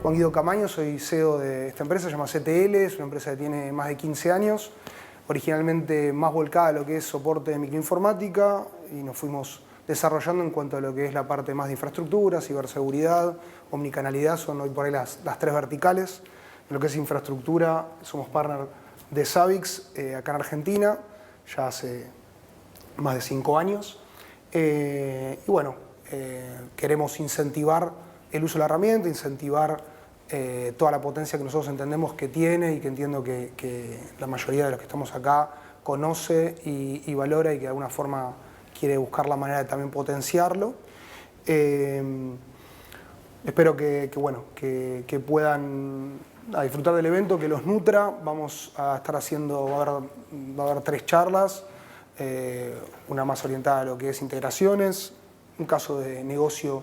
Juan Guido Camaño, soy CEO de esta empresa, se llama CTL, es una empresa que tiene más de 15 años, originalmente más volcada a lo que es soporte de microinformática y nos fuimos desarrollando en cuanto a lo que es la parte más de infraestructura, ciberseguridad, omnicanalidad, son hoy por ahí las tres verticales. En lo que es infraestructura, somos partner de Savix acá en Argentina, ya hace más de 5 años. Y bueno, queremos incentivar el uso de la herramienta, incentivar toda la potencia que nosotros entendemos que tiene y que entiendo que la mayoría de los que estamos acá conoce y valora y que de alguna forma quiere buscar la manera de también potenciarlo. Espero que puedan disfrutar del evento, que los nutra. Vamos a estar haciendo, va a haber 3 charlas, una más orientada a lo que es integraciones, un caso de negocio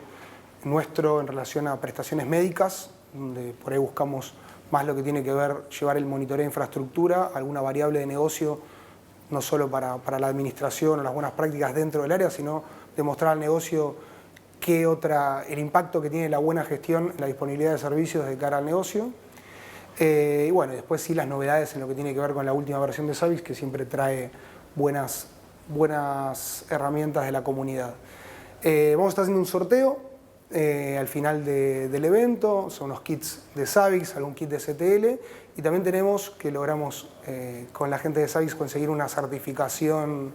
nuestro en relación a prestaciones médicas, donde por ahí buscamos más lo que tiene que ver llevar el monitoreo de infraestructura, alguna variable de negocio, no solo para la administración o las buenas prácticas dentro del área, sino demostrar al negocio el impacto que tiene la buena gestión en la disponibilidad de servicios de cara al negocio. Y bueno, después sí las novedades en lo que tiene que ver con la última versión de Savix, que siempre trae buenas herramientas de la comunidad. Vamos a estar haciendo un sorteo al final del evento, son unos kits de Savix, algún kit de CTL, y también tenemos que logramos con la gente de Savix conseguir una certificación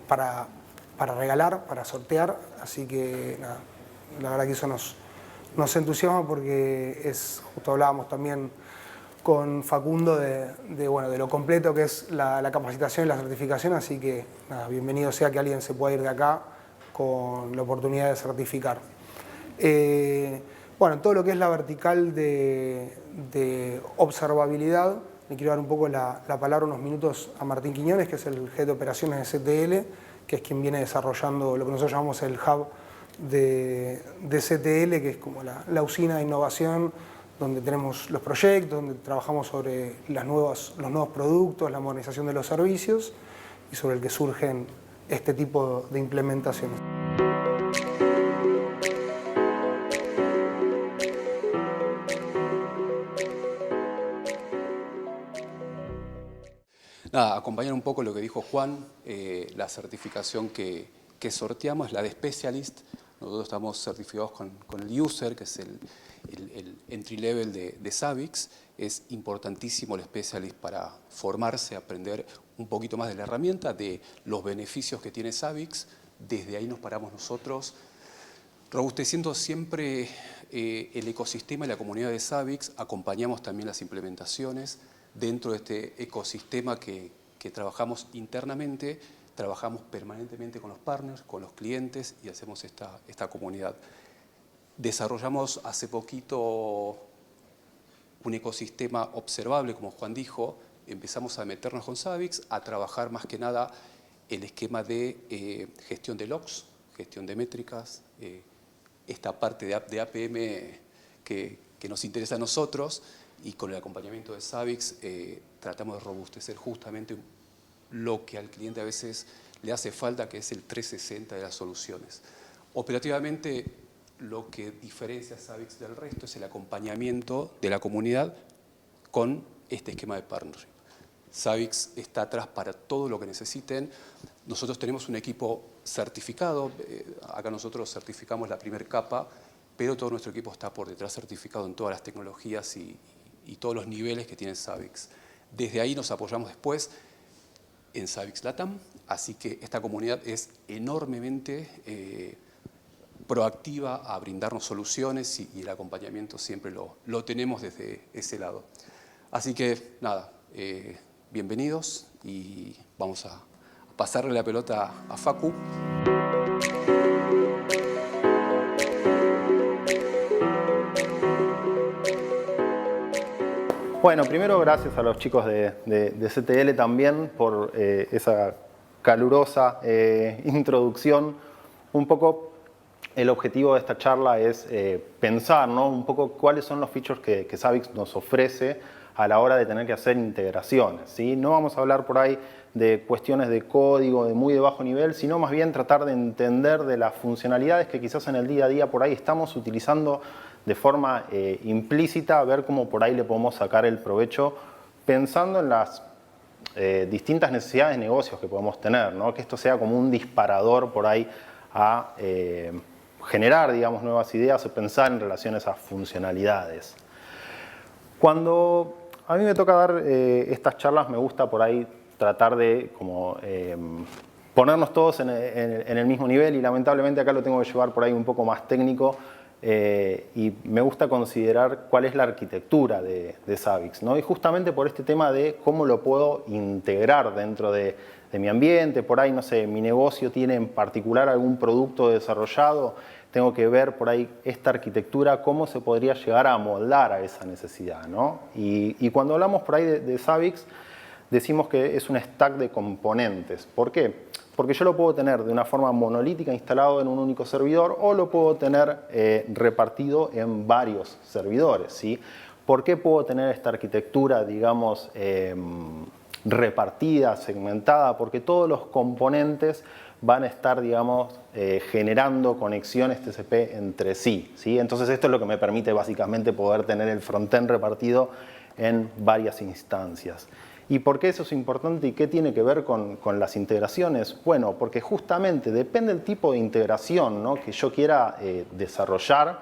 para regalar, para sortear, así que nada, la verdad que eso nos entusiasma porque justo hablábamos también con Facundo de lo completo que es la capacitación y la certificación, así que nada, bienvenido sea que alguien se pueda ir de acá con la oportunidad de certificar. Bueno, todo lo que es la vertical de observabilidad, le quiero dar un poco la palabra unos minutos a Martín Quiñones, que es el Head de Operaciones de CTL, que es quien viene desarrollando lo que nosotros llamamos el hub de CTL, que es como la usina de innovación, donde tenemos los proyectos, donde trabajamos sobre los nuevos productos, la modernización de los servicios y sobre el que surgen este tipo de implementaciones. Nada, acompañar un poco lo que dijo Juan, la certificación que sorteamos es la de Specialist. Nosotros estamos certificados con el User, que es el entry level de Savix. Es importantísimo el Specialist para formarse, aprender un poquito más de la herramienta, de los beneficios que tiene Savix. Desde ahí nos paramos nosotros, robusteciendo siempre el ecosistema y la comunidad de Savix. Acompañamos también las implementaciones. Dentro de este ecosistema que trabajamos internamente, trabajamos permanentemente con los partners, con los clientes y hacemos esta comunidad. Desarrollamos hace poquito un ecosistema observable, como Juan dijo. Empezamos a meternos con Savix, a trabajar más que nada el esquema de gestión de logs, gestión de métricas, esta parte de APM que nos interesa a nosotros. Y con el acompañamiento de Savix tratamos de robustecer justamente lo que al cliente a veces le hace falta, que es el 360 de las soluciones. Operativamente, lo que diferencia a Savix del resto es el acompañamiento de la comunidad con este esquema de partnership. Savix está atrás para todo lo que necesiten. Nosotros tenemos un equipo certificado, acá nosotros certificamos la primera capa, pero todo nuestro equipo está por detrás certificado en todas las tecnologías y todos los niveles que tiene Savix. Desde ahí nos apoyamos después en Savix Latam, así que esta comunidad es enormemente proactiva a brindarnos soluciones y el acompañamiento siempre lo tenemos desde ese lado. Así que nada, bienvenidos y vamos a pasarle la pelota a Facu. Bueno, primero gracias a los chicos de CTL también por esa calurosa introducción. Un poco el objetivo de esta charla es pensar, ¿no?, un poco cuáles son los features que Savix nos ofrece a la hora de tener que hacer integraciones, ¿sí? No vamos a hablar por ahí de cuestiones de código de muy de bajo nivel, sino más bien tratar de entender de las funcionalidades que quizás en el día a día por ahí estamos utilizando de forma implícita, ver cómo por ahí le podemos sacar el provecho pensando en las distintas necesidades de negocios que podemos tener, ¿no? Que esto sea como un disparador por ahí a generar, digamos, nuevas ideas o pensar en relación a esas funcionalidades. Cuando a mí me toca dar estas charlas, me gusta por ahí tratar de como, ponernos todos en el mismo nivel, y lamentablemente acá lo tengo que llevar por ahí un poco más técnico, y me gusta considerar cuál es la arquitectura de Zabbix, ¿no? Y justamente por este tema de cómo lo puedo integrar dentro de mi ambiente. Por ahí, no sé, mi negocio tiene en particular algún producto desarrollado, tengo que ver por ahí esta arquitectura, cómo se podría llegar a amoldar a esa necesidad, ¿no? Y cuando hablamos por ahí de Zabbix, decimos que es un stack de componentes. ¿Por qué? Porque yo lo puedo tener de una forma monolítica instalado en un único servidor, o lo puedo tener repartido en varios servidores, ¿sí? ¿Por qué puedo tener esta arquitectura, digamos, repartida, segmentada? Porque todos los componentes van a estar, digamos, generando conexiones TCP entre sí, ¿sí? Entonces esto es lo que me permite básicamente poder tener el frontend repartido en varias instancias. ¿Y por qué eso es importante y qué tiene que ver con las integraciones? Bueno, porque justamente depende del tipo de integración, ¿no?, que yo quiera desarrollar,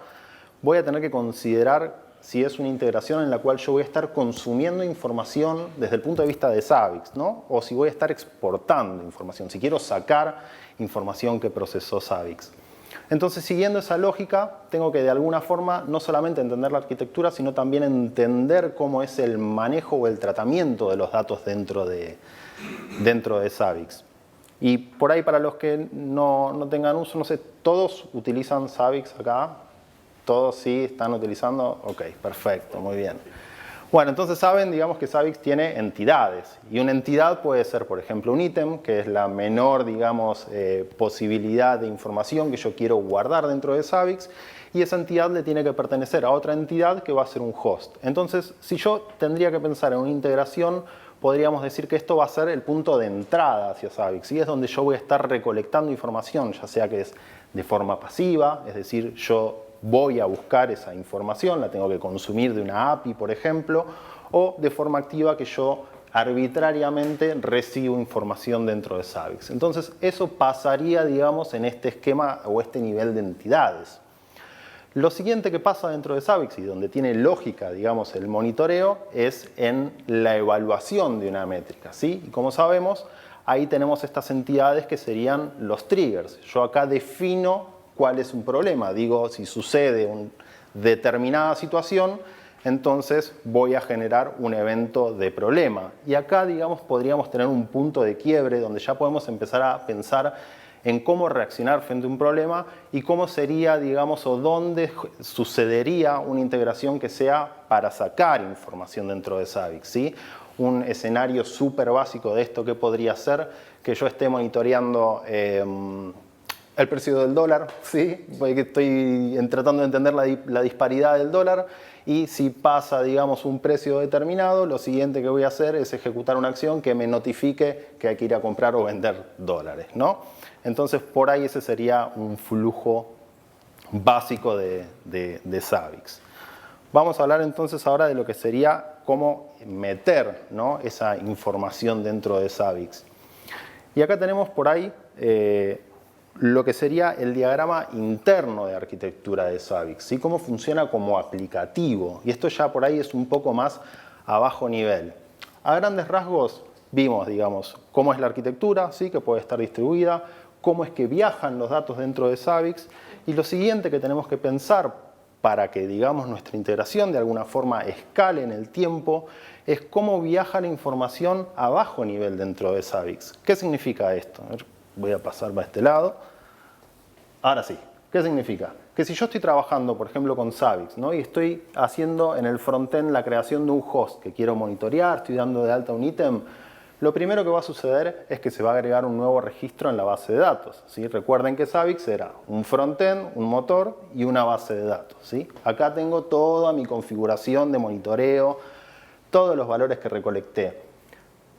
voy a tener que considerar si es una integración en la cual yo voy a estar consumiendo información desde el punto de vista de Zabbix, ¿no?, o si voy a estar exportando información, si quiero sacar información que procesó Zabbix. Entonces, siguiendo esa lógica, tengo que de alguna forma no solamente entender la arquitectura, sino también entender cómo es el manejo o el tratamiento de los datos dentro de Zabbix. Y por ahí, para los que no tengan uso, no sé, ¿todos utilizan Zabbix acá? ¿Todos sí están utilizando? Ok, perfecto, muy bien. Bueno, entonces saben, digamos, que Zabbix tiene entidades, y una entidad puede ser, por ejemplo, un ítem, que es la menor, digamos, posibilidad de información que yo quiero guardar dentro de Zabbix, y esa entidad le tiene que pertenecer a otra entidad que va a ser un host. Entonces, si yo tendría que pensar en una integración, podríamos decir que esto va a ser el punto de entrada hacia Zabbix, y es donde yo voy a estar recolectando información, ya sea que es de forma pasiva, es decir, yo voy a buscar esa información, la tengo que consumir de una API, por ejemplo, o de forma activa, que yo arbitrariamente recibo información dentro de Zabbix. Entonces, eso pasaría, digamos, en este esquema o este nivel de entidades. Lo siguiente que pasa dentro de Zabbix, y donde tiene lógica, digamos, el monitoreo, es en la evaluación de una métrica, ¿sí? Y como sabemos, ahí tenemos estas entidades que serían los triggers. Yo acá defino cuál es un problema. Digo, si sucede una determinada situación, entonces voy a generar un evento de problema. Y acá, digamos, podríamos tener un punto de quiebre donde ya podemos empezar a pensar en cómo reaccionar frente a un problema y cómo sería, digamos, o dónde sucedería una integración que sea para sacar información dentro de Zabbix, ¿sí? Un escenario súper básico de esto, que podría ser que yo esté monitoreando el precio del dólar, ¿sí? Porque estoy tratando de entender la disparidad del dólar, y si pasa, digamos, un precio determinado, lo siguiente que voy a hacer es ejecutar una acción que me notifique que hay que ir a comprar o vender dólares, ¿no? Entonces, por ahí ese sería un flujo básico de Zabbix. Vamos a hablar entonces ahora de lo que sería cómo meter, ¿no?, esa información dentro de Zabbix. Y acá tenemos por ahí lo que sería el diagrama interno de arquitectura de Zabbix, ¿sí? Cómo funciona como aplicativo. Y esto ya por ahí es un poco más a bajo nivel. A grandes rasgos vimos, digamos, cómo es la arquitectura, ¿sí?, que puede estar distribuida, cómo es que viajan los datos dentro de Zabbix, y lo siguiente que tenemos que pensar para que, digamos, nuestra integración de alguna forma escale en el tiempo, es cómo viaja la información a bajo nivel dentro de Zabbix. ¿Qué significa esto? Voy a pasar para este lado. Ahora sí, ¿qué significa? Que si yo estoy trabajando, por ejemplo, con Zabbix, ¿no?, y estoy haciendo en el frontend la creación de un host que quiero monitorear, estoy dando de alta un ítem, lo primero que va a suceder es que se va a agregar un nuevo registro en la base de datos, ¿sí? Recuerden que Zabbix era un frontend, un motor y una base de datos, ¿sí? Acá tengo toda mi configuración de monitoreo, todos los valores que recolecté.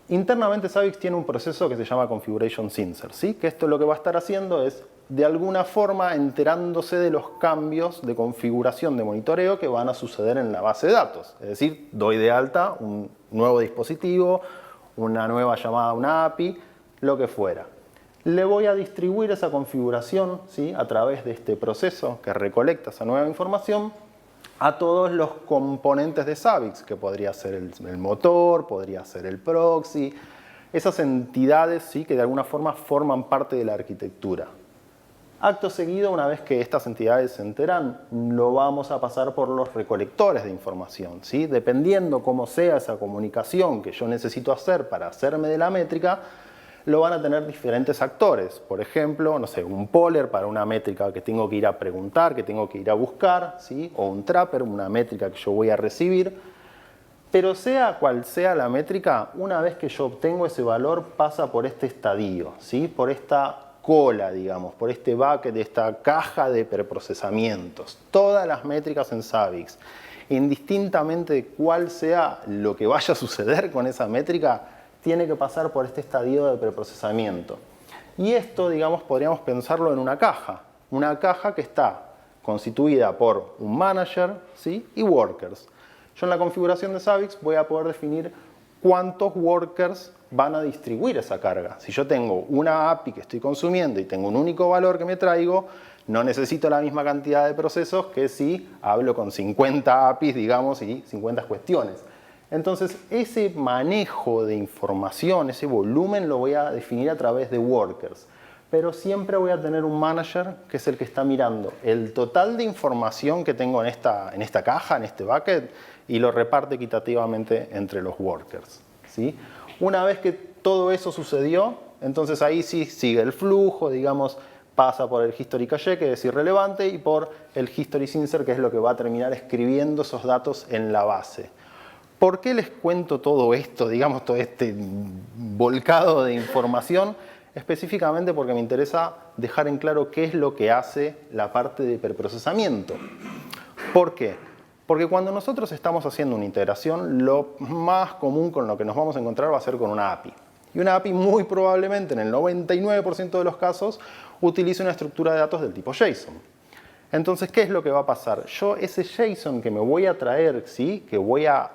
Internamente Zabbix tiene un proceso que se llama Configuration Sensor, ¿sí? Que esto lo que va a estar haciendo es, de alguna forma, enterándose de los cambios de configuración de monitoreo que van a suceder en la base de datos. Es decir, doy de alta un nuevo dispositivo, una nueva llamada a una API, lo que fuera. Le voy a distribuir esa configuración, ¿sí? A través de este proceso que recolecta esa nueva información a todos los componentes de Zabbix, que podría ser el motor, podría ser el proxy, esas entidades, ¿sí? Que de alguna forma forman parte de la arquitectura. Acto seguido, una vez que estas entidades se enteran, lo vamos a pasar por los recolectores de información, ¿sí? Dependiendo cómo sea esa comunicación que yo necesito hacer para hacerme de la métrica, lo van a tener diferentes actores. Por ejemplo, no sé, un poller para una métrica que tengo que ir a preguntar, que tengo que ir a buscar, ¿sí? O un trapper, una métrica que yo voy a recibir. Pero sea cual sea la métrica, una vez que yo obtengo ese valor, pasa por este estadio, ¿sí? Por esta cola, digamos, por este bucket, esta caja de preprocesamientos. Todas las métricas en Zabbix, indistintamente de cuál sea lo que vaya a suceder con esa métrica, tiene que pasar por este estadio de preprocesamiento. Y esto, digamos, podríamos pensarlo en una caja que está constituida por un manager, ¿sí? Y workers. Yo en la configuración de Zabbix voy a poder definir cuántos workers van a distribuir esa carga. Si yo tengo una API que estoy consumiendo y tengo un único valor que me traigo, no necesito la misma cantidad de procesos que si hablo con 50 APIs, digamos, y 50 cuestiones. Entonces, ese manejo de información, ese volumen, lo voy a definir a través de workers. Pero siempre voy a tener un manager que es el que está mirando el total de información que tengo en esta caja, en este bucket, y lo reparte equitativamente entre los workers, ¿sí? Una vez que todo eso sucedió, entonces ahí sí sigue el flujo, digamos, pasa por el history cache, que es irrelevante, y por el history sensor, que es lo que va a terminar escribiendo esos datos en la base. ¿Por qué les cuento todo esto, digamos, todo este volcado de información? Específicamente porque me interesa dejar en claro qué es lo que hace la parte de preprocesamiento. ¿Por qué? Porque cuando nosotros estamos haciendo una integración, lo más común con lo que nos vamos a encontrar va a ser con una API. Y una API muy probablemente, en el 99% de los casos, utilice una estructura de datos del tipo JSON. Entonces, ¿qué es lo que va a pasar? Yo ese JSON que me voy a traer, ¿sí? Que voy a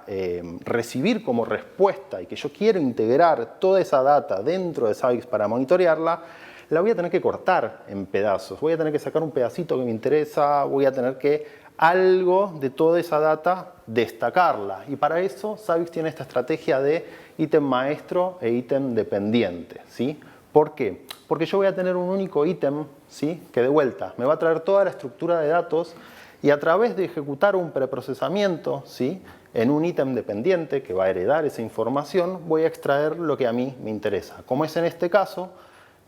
recibir como respuesta y que yo quiero integrar toda esa data dentro de Zabbix para monitorearla, la voy a tener que cortar en pedazos. Voy a tener que sacar un pedacito que me interesa, voy a tener que algo de toda esa data destacarla. Y para eso Zabbix tiene esta estrategia de ítem maestro e ítem dependiente, ¿sí? ¿Por qué? Porque yo voy a tener un único ítem, ¿sí? Que de vuelta me va a traer toda la estructura de datos y a través de ejecutar un preprocesamiento, ¿sí? En un ítem dependiente que va a heredar esa información, voy a extraer lo que a mí me interesa. Como es en este caso,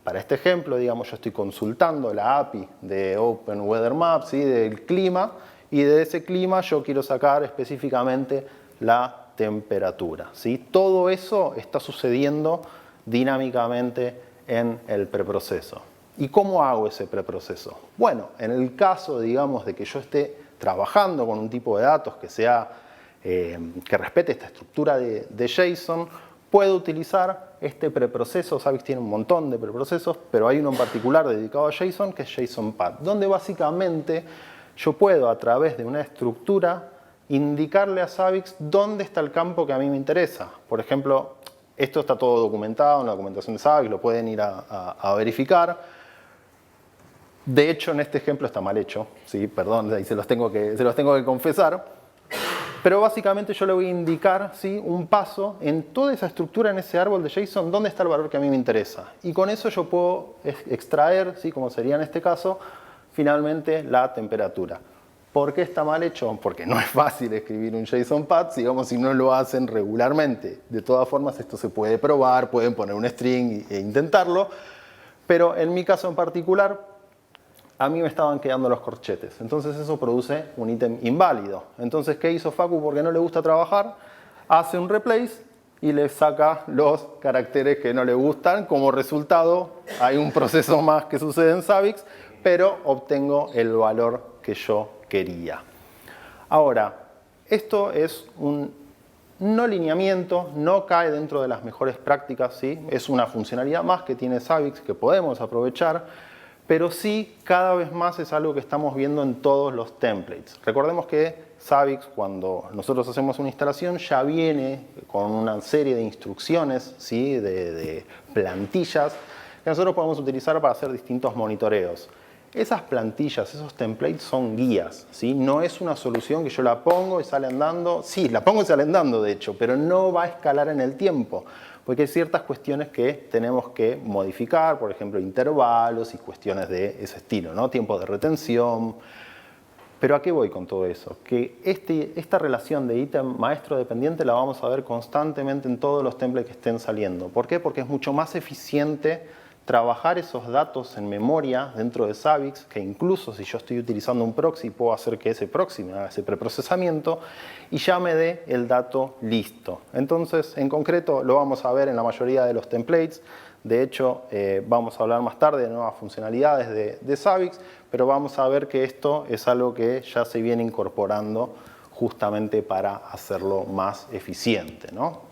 para este ejemplo, digamos, yo estoy consultando la API de Open Weather Maps, ¿sí? Del clima, y de ese clima yo quiero sacar específicamente la temperatura, ¿sí? Todo eso está sucediendo dinámicamente en el preproceso. ¿Y cómo hago ese preproceso? Bueno, en el caso, digamos, de que yo esté trabajando con un tipo de datos que sea, que respete esta estructura de JSON, puedo utilizar este preproceso. Zabbix tiene un montón de preprocesos, pero hay uno en particular dedicado a JSON, que es JSON-Path, donde básicamente yo puedo, a través de una estructura, indicarle a Zabbix dónde está el campo que a mí me interesa. Por ejemplo, esto está todo documentado en la documentación de Zabbix, lo pueden ir a verificar. De hecho, en este ejemplo está mal hecho, ¿sí? Perdón, ahí se los tengo que confesar. Pero básicamente yo le voy a indicar, ¿sí? Un paso en toda esa estructura, en ese árbol de JSON, dónde está el valor que a mí me interesa. Y con eso yo puedo extraer, ¿sí? Como sería en este caso, finalmente la temperatura. ¿Por qué está mal hecho? Porque no es fácil escribir un JSON-Path, digamos, si no lo hacen regularmente. De todas formas, esto se puede probar, pueden poner un string e intentarlo, pero en mi caso en particular, a mí me estaban quedando los corchetes. Entonces eso produce un ítem inválido. Entonces, ¿qué hizo Facu? Porque no le gusta trabajar, hace un replace y le saca los caracteres que no le gustan. Como resultado, hay un proceso más que sucede en Zabbix, pero obtengo el valor que yo quería. Ahora, esto es un no lineamiento, no cae dentro de las mejores prácticas, ¿sí? Es una funcionalidad más que tiene Zabbix que podemos aprovechar, pero sí cada vez más es algo que estamos viendo en todos los templates. Recordemos que Zabbix, cuando nosotros hacemos una instalación, ya viene con una serie de instrucciones, ¿sí? de plantillas que nosotros podemos utilizar para hacer distintos monitoreos. Esas plantillas, esos templates son guías, ¿sí? No es una solución que yo la pongo y sale andando. Sí, la pongo y sale andando, de hecho, pero no va a escalar en el tiempo, porque hay ciertas cuestiones que tenemos que modificar, por ejemplo, intervalos y cuestiones de ese estilo, ¿no? Tiempo de retención. Pero ¿a qué voy con todo eso? Que esta relación de ítem maestro-dependiente la vamos a ver constantemente en todos los templates que estén saliendo. ¿Por qué? Porque es mucho más eficiente trabajar esos datos en memoria dentro de Zabbix, que incluso si yo estoy utilizando un proxy, puedo hacer que ese proxy me haga ese preprocesamiento y ya me dé el dato listo. Entonces, en concreto, lo vamos a ver en la mayoría de los templates. De hecho, vamos a hablar más tarde de nuevas funcionalidades de Zabbix, pero vamos a ver que esto es algo que ya se viene incorporando justamente para hacerlo más eficiente, ¿no?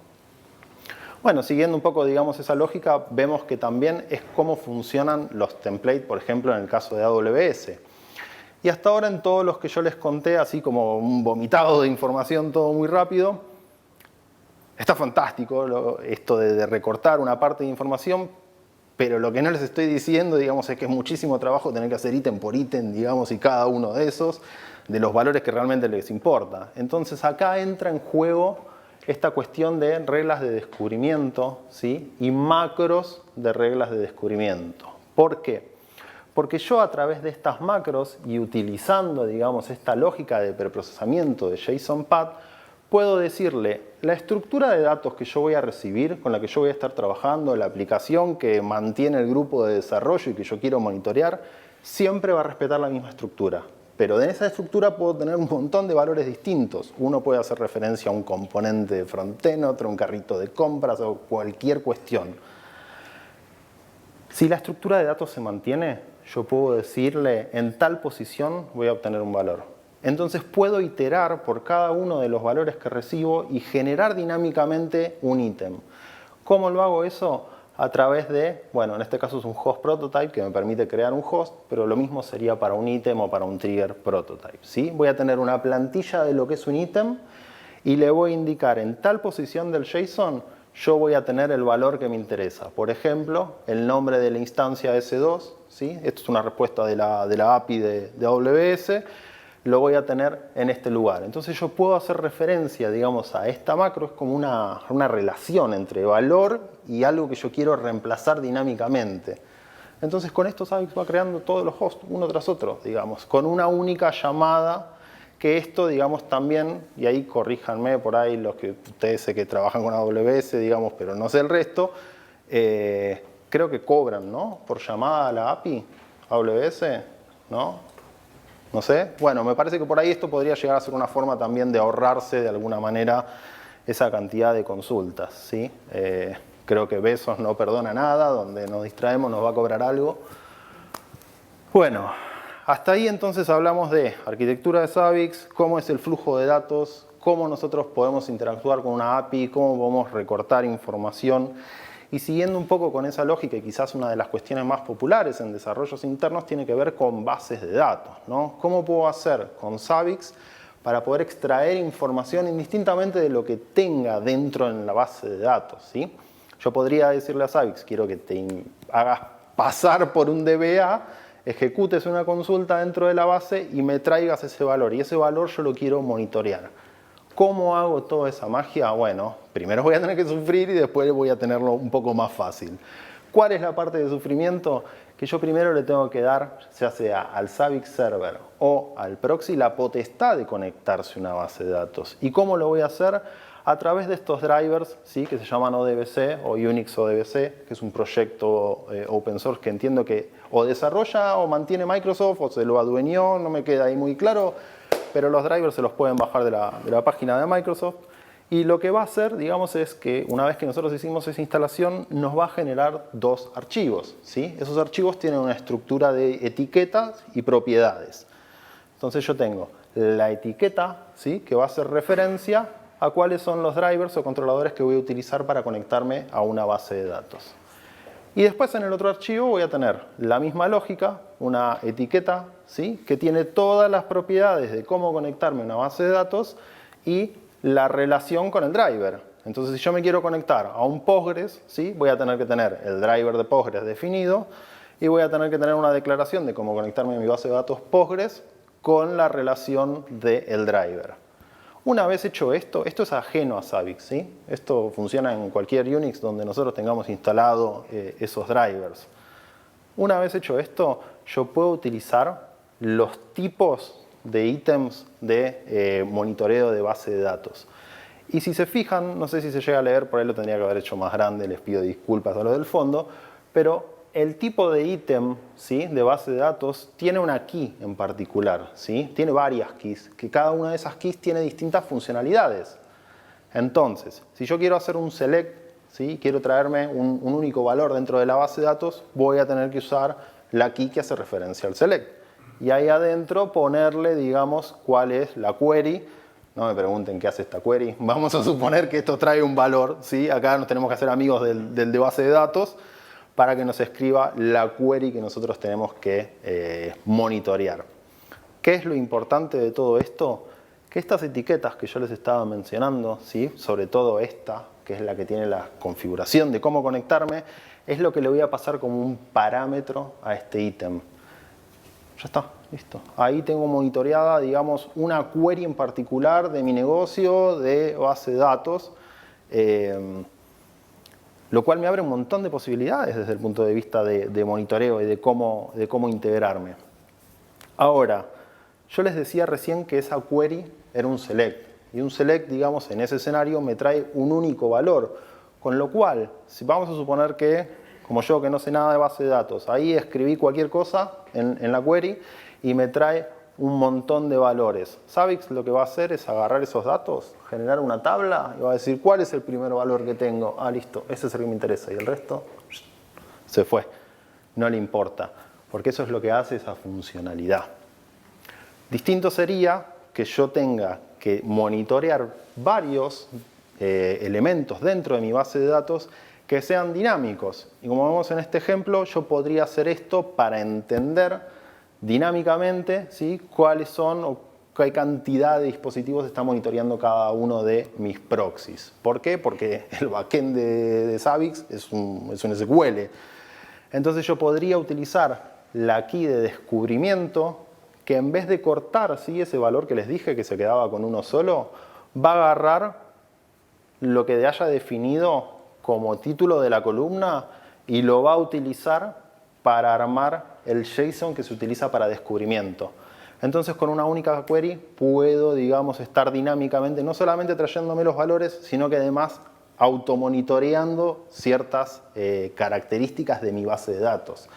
Bueno, siguiendo un poco, digamos, esa lógica, vemos que también es cómo funcionan los templates, por ejemplo, en el caso de AWS. Y hasta ahora en todos los que yo les conté, así como un vomitado de información, todo muy rápido, está fantástico esto de recortar una parte de información, pero lo que no les estoy diciendo, digamos, es que es muchísimo trabajo tener que hacer ítem por ítem, digamos, y cada uno de esos, de los valores que realmente les importa. Entonces acá entra en juego esta cuestión de reglas de descubrimiento, ¿sí? Y macros de reglas de descubrimiento. ¿Por qué? Porque yo a través de estas macros y utilizando, digamos, esta lógica de preprocesamiento de JSON-Path, puedo decirle la estructura de datos que yo voy a recibir, con la que yo voy a estar trabajando, la aplicación que mantiene el grupo de desarrollo y que yo quiero monitorear, siempre va a respetar la misma estructura. Pero de esa estructura puedo tener un montón de valores distintos. Uno puede hacer referencia a un componente de frontend, otro un carrito de compras o cualquier cuestión. Si la estructura de datos se mantiene, yo puedo decirle en tal posición voy a obtener un valor. Entonces puedo iterar por cada uno de los valores que recibo y generar dinámicamente un ítem. ¿Cómo lo hago eso? A través de, bueno, en este caso es un host prototype que me permite crear un host, pero lo mismo sería para un ítem o para un trigger prototype, ¿sí? Voy a tener una plantilla de lo que es un ítem y le voy a indicar en tal posición del JSON, yo voy a tener el valor que me interesa. Por ejemplo, el nombre de la instancia S2, ¿sí? Esto es una respuesta de la API de AWS, lo voy a tener en este lugar. Entonces yo puedo hacer referencia, digamos, a esta macro, es como una relación entre valor y algo que yo quiero reemplazar dinámicamente. Entonces con esto Zabbix va creando todos los hosts, uno tras otro, digamos, con una única llamada, que esto, digamos, también, y ahí corríjanme por ahí los que ustedes sé que trabajan con AWS, digamos, pero no sé el resto, creo que cobran, ¿no? Por llamada a la API, AWS, ¿no? No sé. Bueno, me parece que por ahí esto podría llegar a ser una forma también de ahorrarse de alguna manera esa cantidad de consultas, ¿sí? Creo que Besos no perdona nada, donde nos distraemos nos va a cobrar algo. Bueno, hasta ahí entonces hablamos de arquitectura de Zabbix, cómo es el flujo de datos, cómo nosotros podemos interactuar con una API, cómo podemos recortar información. Y siguiendo un poco con esa lógica, y quizás una de las cuestiones más populares en desarrollos internos tiene que ver con bases de datos, ¿no? ¿Cómo puedo hacer con Zabbix para poder extraer información indistintamente de lo que tenga dentro en la base de datos, ¿sí? Yo podría decirle a Zabbix, quiero que te hagas pasar por un DBA, ejecutes una consulta dentro de la base y me traigas ese valor. Y ese valor yo lo quiero monitorear. ¿Cómo hago toda esa magia? Bueno, primero voy a tener que sufrir y después voy a tenerlo un poco más fácil. ¿Cuál es la parte de sufrimiento? Que yo primero le tengo que dar, ya sea al Zabbix Server o al proxy, la potestad de conectarse a una base de datos. ¿Y cómo lo voy a hacer? A través de estos drivers, ¿sí? Que se llaman ODBC o Unix ODBC, que es un proyecto open source que entiendo que o desarrolla o mantiene Microsoft o se lo adueñó, no me queda ahí muy claro, pero los drivers se los pueden bajar de la página de Microsoft. Y lo que va a hacer, digamos, es que una vez que nosotros hicimos esa instalación, nos va a generar dos archivos, ¿sí? Esos archivos tienen una estructura de etiquetas y propiedades. Entonces yo tengo la etiqueta, ¿sí? Que va a hacer referencia a cuáles son los drivers o controladores que voy a utilizar para conectarme a una base de datos. Y después en el otro archivo voy a tener la misma lógica, una etiqueta, ¿sí?, que tiene todas las propiedades de cómo conectarme a una base de datos y la relación con el driver. Entonces, si yo me quiero conectar a un Postgres, ¿sí?, voy a tener que tener el driver de Postgres definido y voy a tener que tener una declaración de cómo conectarme a mi base de datos Postgres con la relación del driver. Una vez hecho esto es ajeno a Zabbix, ¿sí? Esto funciona en cualquier Unix donde nosotros tengamos instalado esos drivers. Una vez hecho esto, yo puedo utilizar los tipos de ítems de monitoreo de base de datos. Y si se fijan, no sé si se llega a leer, por ahí lo tendría que haber hecho más grande, les pido disculpas a los del fondo, pero el tipo de ítem, ¿sí?, de base de datos tiene una key en particular, ¿sí? Tiene varias keys, que cada una de esas keys tiene distintas funcionalidades. Entonces, si yo quiero hacer un select, ¿sí?, quiero traerme un único valor dentro de la base de datos, voy a tener que usar la key que hace referencia al select. Y ahí adentro ponerle, digamos, cuál es la query. No me pregunten qué hace esta query. Vamos a suponer que esto trae un valor, ¿sí? Acá nos tenemos que hacer amigos del de base de datos para que nos escriba la query que nosotros tenemos que monitorear. ¿Qué es lo importante de todo esto? Que estas etiquetas que yo les estaba mencionando, ¿sí?, sobre todo esta, que es la que tiene la configuración de cómo conectarme, es lo que le voy a pasar como un parámetro a este ítem. Ya está, listo. Ahí tengo monitoreada, digamos, una query en particular de mi negocio de base de datos, lo cual me abre un montón de posibilidades desde el punto de vista de monitoreo y de cómo integrarme. Ahora, yo les decía recién que esa query era un select. Y un select, digamos, en ese escenario me trae un único valor. Con lo cual, si vamos a suponer que, como yo que no sé nada de base de datos, ahí escribí cualquier cosa en la query y me trae un montón de valores. Zabbix lo que va a hacer es agarrar esos datos, generar una tabla y va a decir cuál es el primer valor que tengo. Ah, listo, ese es el que me interesa y el resto se fue. No le importa, porque eso es lo que hace esa funcionalidad. Distinto sería que yo tenga que monitorear varios elementos dentro de mi base de datos que sean dinámicos. Y como vemos en este ejemplo, yo podría hacer esto para entender dinámicamente, ¿sí?, cuáles son o qué cantidad de dispositivos está monitoreando cada uno de mis proxies. ¿Por qué? Porque el backend de Zabbix es un SQL. Entonces yo podría utilizar la key de descubrimiento que en vez de cortar, ¿sí?, ese valor que les dije que se quedaba con uno solo, va a agarrar lo que haya definido como título de la columna y lo va a utilizar para armar el JSON que se utiliza para descubrimiento. Entonces, con una única query puedo, digamos, estar dinámicamente, no solamente trayéndome los valores, sino que además automonitoreando ciertas características de mi base de datos.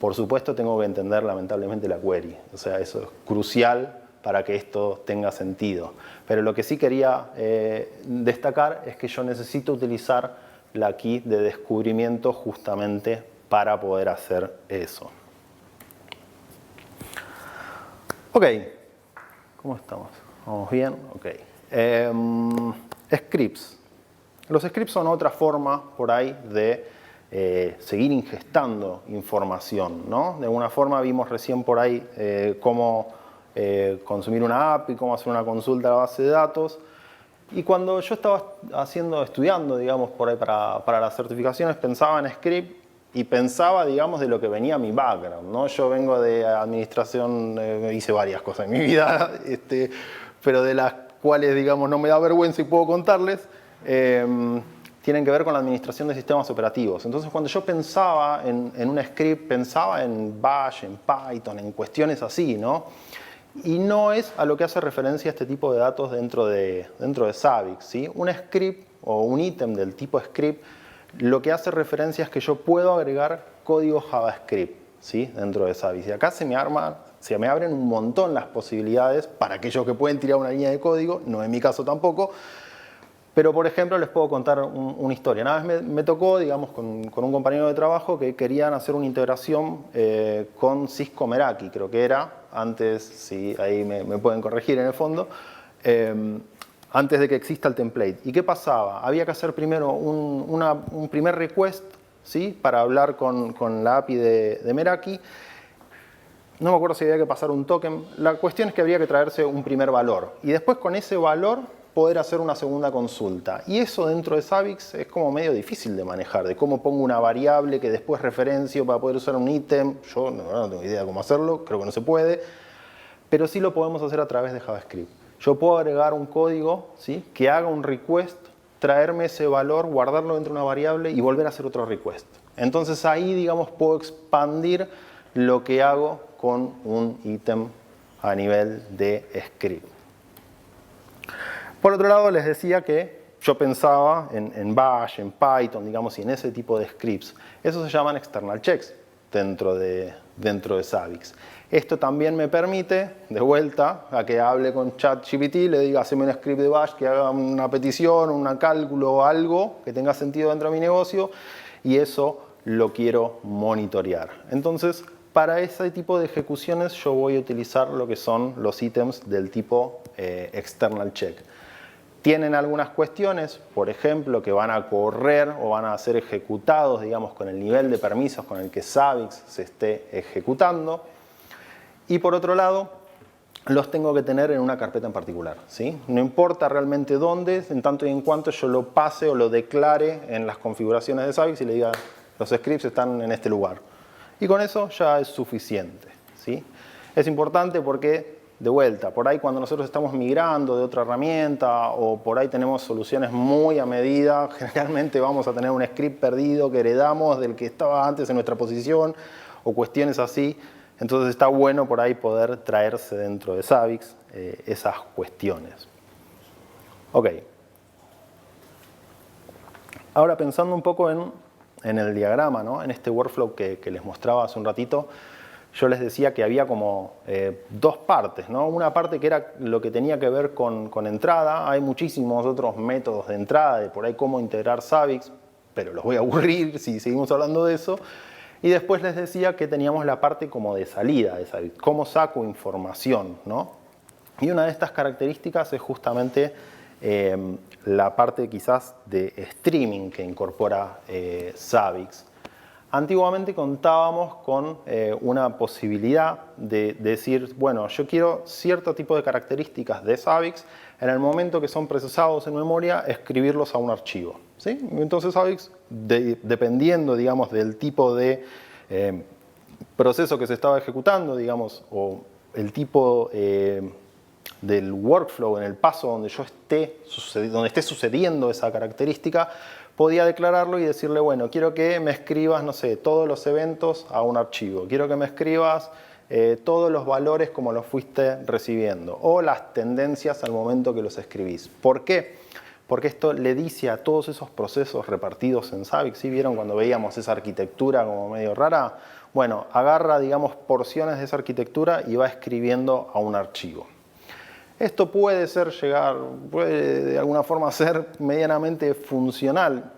Por supuesto, tengo que entender, lamentablemente, la query. O sea, eso es crucial para que esto tenga sentido. Pero lo que sí quería destacar es que yo necesito utilizar la key de descubrimiento justamente para poder hacer eso. Ok, ¿cómo estamos? ¿Vamos bien? Ok. Scripts. Los scripts son otra forma por ahí de seguir ingestando información, ¿no? De alguna forma vimos recién por ahí cómo consumir una API, cómo hacer una consulta a la base de datos. Y cuando yo estaba estudiando, digamos, por ahí para las certificaciones, pensaba en script y pensaba, digamos, de lo que venía mi background, ¿no? Yo vengo de administración, hice varias cosas en mi vida, pero de las cuales, digamos, no me da vergüenza y puedo contarles, tienen que ver con la administración de sistemas operativos. Entonces, cuando yo pensaba en un script, pensaba en Bash, en Python, en cuestiones así, ¿no? Y no es a lo que hace referencia este tipo de datos dentro de Zabbix, ¿sí? Un script o un ítem del tipo script, lo que hace referencia es que yo puedo agregar código JavaScript, ¿sí?, dentro de Zabbix. Y acá se me abren un montón las posibilidades para aquellos que pueden tirar una línea de código, no en mi caso tampoco. Pero, por ejemplo, les puedo contar una historia. Una vez me tocó, digamos, con un compañero de trabajo que querían hacer una integración con Cisco Meraki, creo que era. Antes, sí, ahí me pueden corregir en el fondo. antes de que exista el template. ¿Y qué pasaba? Había que hacer primero un primer request, ¿sí? Para hablar con la API de Meraki. No me acuerdo si había que pasar un token. La cuestión es que habría que traerse un primer valor. Y después con ese valor poder hacer una segunda consulta. Y eso dentro de Zabbix es como medio difícil de manejar, de cómo pongo una variable que después referencio para poder usar un ítem. Yo no tengo idea de cómo hacerlo, creo que no se puede. Pero sí lo podemos hacer a través de JavaScript. Yo puedo agregar un código, ¿sí? Que haga un request, traerme ese valor, guardarlo dentro de una variable y volver a hacer otro request. Entonces ahí, digamos, puedo expandir lo que hago con un ítem a nivel de script. Por otro lado, les decía que yo pensaba en Bash, en Python, digamos, y en ese tipo de scripts. Eso se llaman external checks dentro de Zabbix. Esto también me permite, de vuelta, a que hable con ChatGPT, le diga, haceme un script de Bash que haga una petición, un cálculo o algo que tenga sentido dentro de mi negocio, y eso lo quiero monitorear. Entonces, para ese tipo de ejecuciones yo voy a utilizar lo que son los ítems del tipo external check. Tienen algunas cuestiones, por ejemplo, que van a correr o van a ser ejecutados, digamos, con el nivel de permisos con el que Zabbix se esté ejecutando. Y por otro lado, los tengo que tener en una carpeta en particular, ¿sí? No importa realmente dónde, en tanto y en cuanto yo lo pase o lo declare en las configuraciones de Zabbix y le diga, los scripts están en este lugar. Y con eso ya es suficiente, ¿sí? Es importante porque, de vuelta, por ahí cuando nosotros estamos migrando de otra herramienta o por ahí tenemos soluciones muy a medida, generalmente vamos a tener un script perdido que heredamos del que estaba antes en nuestra posición o cuestiones así. Entonces está bueno por ahí poder traerse dentro de Zabbix esas cuestiones. Ok. Ahora pensando un poco en el diagrama, ¿no? En este workflow que les mostraba hace un ratito, yo les decía que había como dos partes, ¿no? Una parte que era lo que tenía que ver con entrada. Hay muchísimos otros métodos de entrada, de por ahí cómo integrar Zabbix, pero los voy a aburrir si seguimos hablando de eso. Y después les decía que teníamos la parte como de salida de Zabbix, cómo saco información, ¿no? Y una de estas características es justamente la parte quizás de streaming que incorpora Zabbix. Antiguamente contábamos con una posibilidad de decir, bueno, yo quiero cierto tipo de características de Zabbix, en el momento que son procesados en memoria, escribirlos a un archivo, ¿sí? Entonces Zabbix, dependiendo, digamos, del tipo de proceso que se estaba ejecutando, digamos, o el tipo del workflow, en el paso donde yo esté sucediendo esa característica, podía declararlo y decirle, bueno, quiero que me escribas, no sé, todos los eventos a un archivo. Quiero que me escribas todos los valores como los fuiste recibiendo o las tendencias al momento que los escribís. ¿Por qué? Porque esto le dice a todos esos procesos repartidos en Zabbix, ¿sí? ¿Vieron cuando veíamos esa arquitectura como medio rara? Bueno, agarra, digamos, porciones de esa arquitectura y va escribiendo a un archivo. Esto puede de alguna forma ser medianamente funcional.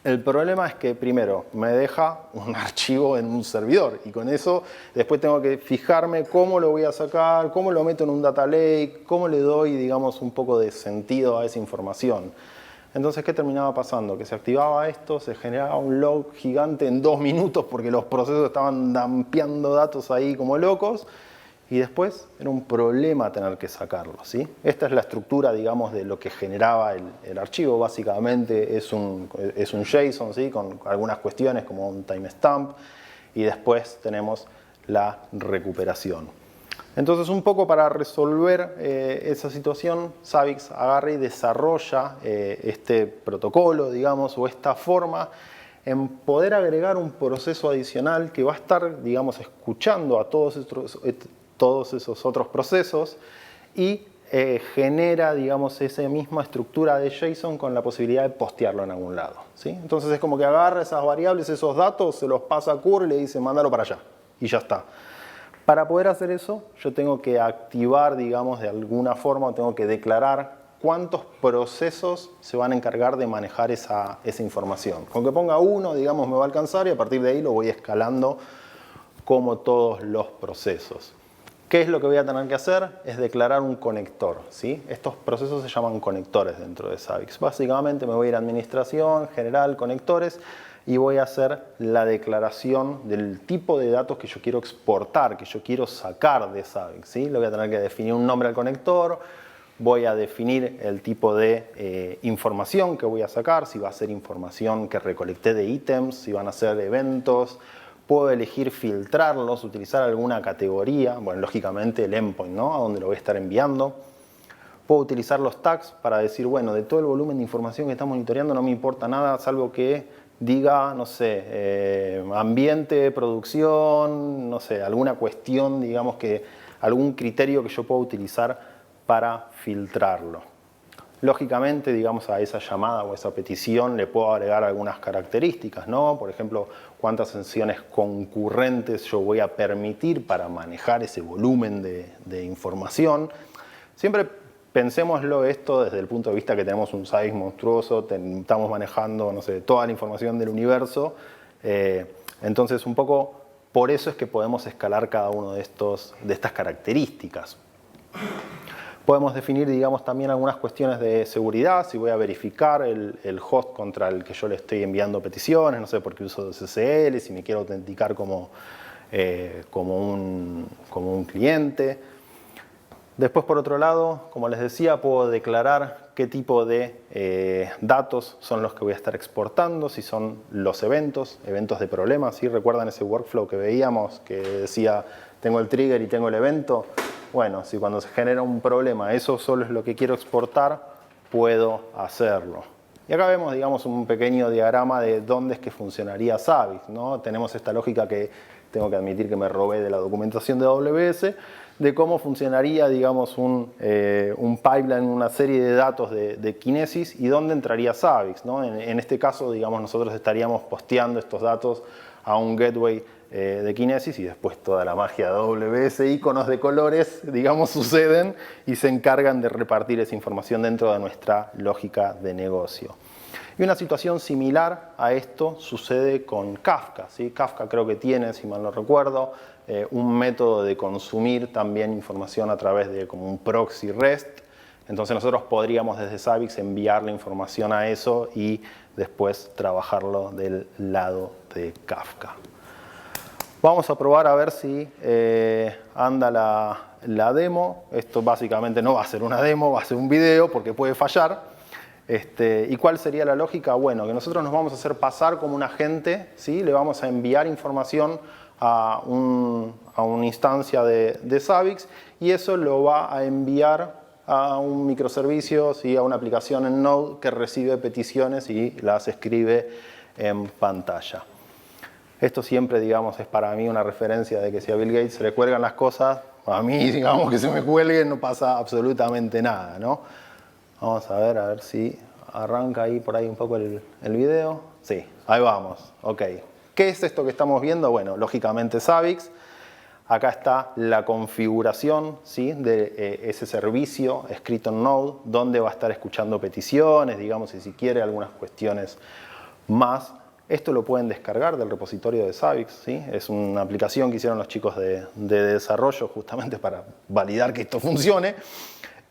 El problema es que primero me deja un archivo en un servidor y con eso después tengo que fijarme cómo lo voy a sacar, cómo lo meto en un data lake, cómo le doy, digamos, un poco de sentido a esa información. Entonces, ¿qué terminaba pasando? Que se activaba esto, se generaba un log gigante en 2 minutos porque los procesos estaban dumpeando datos ahí como locos. Y después era un problema tener que sacarlo, ¿sí? Esta es la estructura, digamos, de lo que generaba el archivo. Básicamente es un JSON, ¿sí? Con algunas cuestiones como un timestamp. Y después tenemos la recuperación. Entonces, un poco para resolver esa situación, Zabbix agarra y desarrolla este protocolo, digamos, o esta forma en poder agregar un proceso adicional que va a estar, digamos, escuchando a todos esos otros procesos y genera, digamos, esa misma estructura de JSON con la posibilidad de postearlo en algún lado, ¿sí? Entonces es como que agarra esas variables, esos datos, se los pasa a curl y le dice, mándalo para allá, y ya está. Para poder hacer eso, yo tengo que activar, digamos, de alguna forma, tengo que declarar cuántos procesos se van a encargar de manejar esa información. Con que ponga uno, digamos, me va a alcanzar y a partir de ahí lo voy escalando como todos los procesos. ¿Qué es lo que voy a tener que hacer? Es declarar un conector, ¿sí? Estos procesos se llaman conectores dentro de Zabbix. Básicamente me voy a ir a administración, general, conectores, y voy a hacer la declaración del tipo de datos que yo quiero exportar, que yo quiero sacar de Zabbix, ¿sí? Le voy a tener que definir un nombre al conector, voy a definir el tipo de información que voy a sacar, si va a ser información que recolecté de ítems, si van a ser eventos. Puedo elegir filtrarlos, utilizar alguna categoría, bueno, lógicamente el endpoint, ¿no? A donde lo voy a estar enviando. Puedo utilizar los tags para decir, bueno, de todo el volumen de información que está monitoreando no me importa nada, salvo que diga, no sé, ambiente, producción, no sé, alguna cuestión, digamos que algún criterio que yo pueda utilizar para filtrarlo. Lógicamente, digamos, a esa llamada o a esa petición le puedo agregar algunas características, ¿no? Por ejemplo, cuántas sesiones concurrentes yo voy a permitir para manejar ese volumen de información. Siempre pensémoslo esto desde el punto de vista que tenemos un size monstruoso, estamos manejando, no sé, toda la información del universo. Entonces, un poco por eso es que podemos escalar cada uno de estas características. Podemos definir, digamos, también algunas cuestiones de seguridad, si voy a verificar el host contra el que yo le estoy enviando peticiones, no sé, por qué uso SSL, si me quiero autenticar como un cliente. Después, por otro lado, como les decía, puedo declarar qué tipo de datos son los que voy a estar exportando, si son los eventos de problemas. ¿Sí? ¿Recuerdan ese workflow que veíamos que decía, tengo el trigger y tengo el evento? Bueno, si cuando se genera un problema eso solo es lo que quiero exportar, puedo hacerlo. Y acá vemos, digamos, un pequeño diagrama de dónde es que funcionaría Zabbix, ¿no? Tenemos esta lógica que tengo que admitir que me robé de la documentación de AWS, de cómo funcionaría, digamos, un pipeline, una serie de datos de Kinesis y dónde entraría Zabbix, ¿no? En este caso, digamos, nosotros estaríamos posteando estos datos a un gateway de Kinesis y después toda la magia de AWS, iconos de colores, digamos, suceden y se encargan de repartir esa información dentro de nuestra lógica de negocio. Y una situación similar a esto sucede con Kafka, ¿sí? Kafka creo que tiene, si mal no recuerdo, un método de consumir también información a través de como un proxy REST. Entonces nosotros podríamos desde Zabbix enviar la información a eso y después trabajarlo del lado de Kafka. Vamos a probar a ver si anda la demo. Esto básicamente no va a ser una demo, va a ser un video porque puede fallar. ¿Y cuál sería la lógica? Bueno, que nosotros nos vamos a hacer pasar como un agente, ¿sí? Le vamos a enviar información a una instancia de Zabbix y eso lo va a enviar a un microservicio, ¿sí? A una aplicación en Node que recibe peticiones y las escribe en pantalla. Esto siempre, digamos, es para mí una referencia de que si a Bill Gates se le cuelgan las cosas, a mí, digamos, que se me cuelguen no pasa absolutamente nada, ¿no? Vamos a ver si arranca ahí por ahí un poco el video. Sí, ahí vamos. Ok. ¿Qué es esto que estamos viendo? Bueno, lógicamente Zabbix. Acá está la configuración, ¿sí? De ese servicio escrito en Node, donde va a estar escuchando peticiones, digamos, y si quiere algunas cuestiones más. Esto lo pueden descargar del repositorio de Zabbix, ¿sí? Es una aplicación que hicieron los chicos de desarrollo justamente para validar que esto funcione.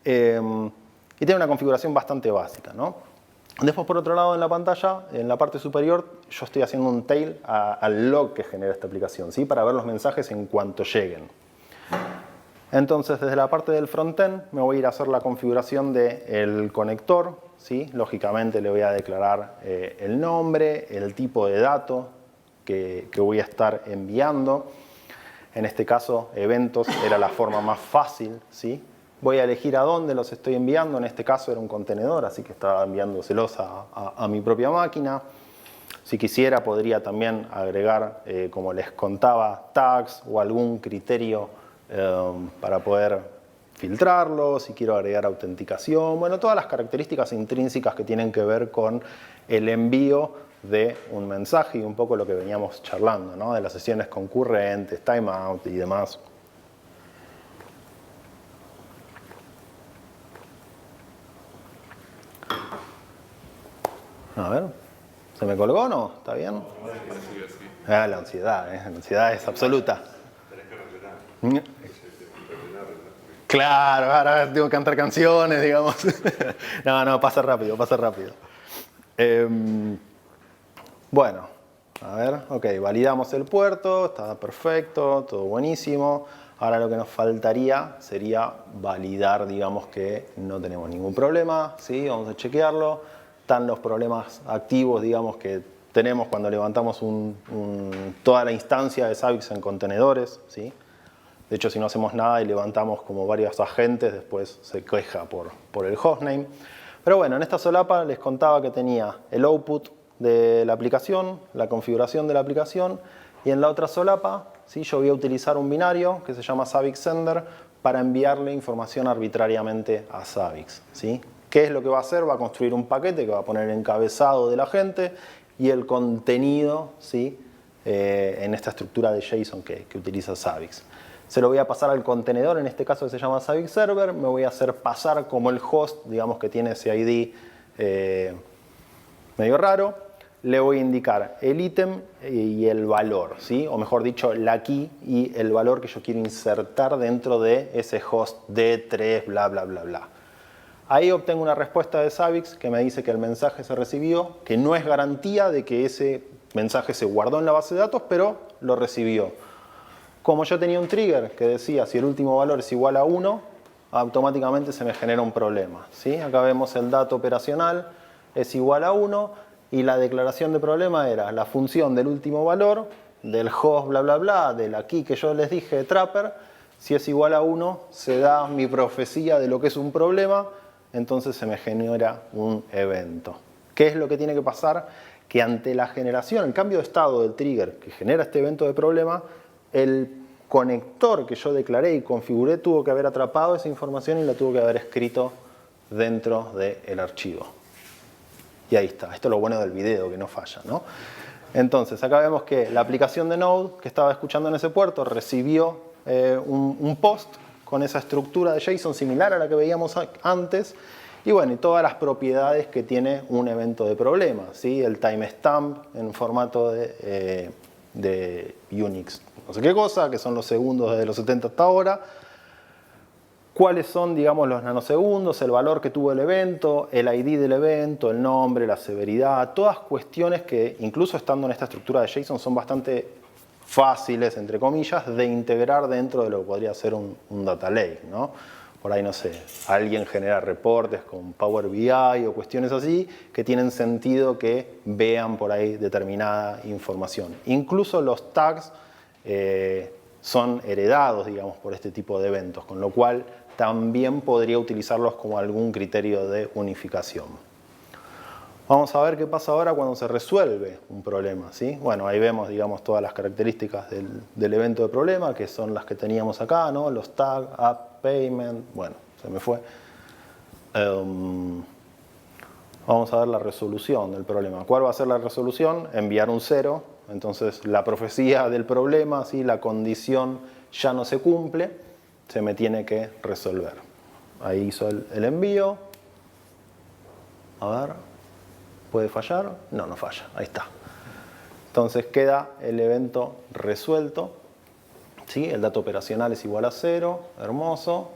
Y tiene una configuración bastante básica, ¿no? Después, por otro lado, en la pantalla, en la parte superior, yo estoy haciendo un tail al log que genera esta aplicación, ¿sí? Para ver los mensajes en cuanto lleguen. Entonces, desde la parte del frontend, me voy a ir a hacer la configuración del conector, ¿sí? Lógicamente, le voy a declarar el nombre, el tipo de dato que voy a estar enviando. En este caso, eventos era la forma más fácil, ¿sí? Voy a elegir a dónde los estoy enviando. En este caso era un contenedor, así que estaba enviándoselos a mi propia máquina. Si quisiera, podría también agregar, como les contaba, tags o algún criterio para poder filtrarlo. Si quiero agregar autenticación. Bueno, todas las características intrínsecas que tienen que ver con el envío de un mensaje y un poco lo que veníamos charlando, ¿no? De las sesiones concurrentes, timeout y demás. A ver, ¿se me colgó o no? ¿Está bien? La ansiedad, la ansiedad es absoluta. Claro, ahora tengo que cantar canciones, digamos. No, pasa rápido, pasa rápido. Bueno, a ver, ok, validamos el puerto, está perfecto, todo buenísimo. Ahora lo que nos faltaría sería validar, digamos, que no tenemos ningún problema, ¿sí? Vamos a chequearlo. Están los problemas activos, digamos, que tenemos cuando levantamos toda la instancia de Zabbix en contenedores, ¿sí? De hecho, si no hacemos nada y levantamos como varios agentes, después se queja por el hostname. Pero bueno, en esta solapa les contaba que tenía el output de la aplicación, la configuración de la aplicación, y en la otra solapa, ¿sí? Yo voy a utilizar un binario que se llama Zabbix Sender para enviarle información arbitrariamente a Zabbix, ¿sí? ¿Qué es lo que va a hacer? Va a construir un paquete que va a poner el encabezado del agente y el contenido, ¿sí? En esta estructura de JSON que utiliza Zabbix. Se lo voy a pasar al contenedor, en este caso que se llama Zabbix Server. Me voy a hacer pasar como el host, digamos que tiene ese ID medio raro. Le voy a indicar el ítem y el valor, ¿sí? O mejor dicho, la key y el valor que yo quiero insertar dentro de ese host D3, bla, bla, bla, bla. Ahí obtengo una respuesta de Zabbix que me dice que el mensaje se recibió, que no es garantía de que ese mensaje se guardó en la base de datos, pero lo recibió. Como yo tenía un trigger que decía si el último valor es igual a 1, automáticamente se me genera un problema, ¿sí? Acá vemos el dato operacional, es igual a 1, y la declaración de problema era la función del último valor, del host bla bla bla, de la key que yo les dije de Trapper. Si es igual a 1, se da mi profecía de lo que es un problema, entonces se me genera un evento. ¿Qué es lo que tiene que pasar? Que ante la generación, el cambio de estado del trigger que genera este evento de problema, el conector que yo declaré y configuré tuvo que haber atrapado esa información y la tuvo que haber escrito dentro del archivo. Y ahí está. Esto es lo bueno del video, que no falla, ¿no? Entonces, acá vemos que la aplicación de Node que estaba escuchando en ese puerto recibió un post con esa estructura de JSON similar a la que veíamos antes. Y bueno, y todas las propiedades que tiene un evento de problema, ¿sí? El timestamp en formato de Unix, no sé qué cosa, que son los segundos desde los 70 hasta ahora. Cuáles son, digamos, los nanosegundos, el valor que tuvo el evento, el ID del evento, el nombre, la severidad, todas cuestiones que, incluso estando en esta estructura de JSON, son bastante fáciles, entre comillas, de integrar dentro de lo que podría ser un data lake, ¿no? Por ahí, no sé, alguien genera reportes con Power BI o cuestiones así que tienen sentido que vean por ahí determinada información. Incluso los tags son heredados, digamos, por este tipo de eventos, con lo cual también podría utilizarlos como algún criterio de unificación. Vamos a ver qué pasa ahora cuando se resuelve un problema, ¿sí? Bueno, ahí vemos, digamos, todas las características del evento de problema, que son las que teníamos acá, ¿no? Los tags, app, payment, bueno, se me fue. Vamos a ver la resolución del problema. ¿Cuál va a ser la resolución? Enviar un 0. Entonces, la profecía del problema, ¿sí? La condición ya no se cumple, se me tiene que resolver. Ahí hizo el envío. A ver, ¿puede fallar? No, no falla. Ahí está. Entonces queda el evento resuelto, ¿sí? El dato operacional es igual a 0. Hermoso.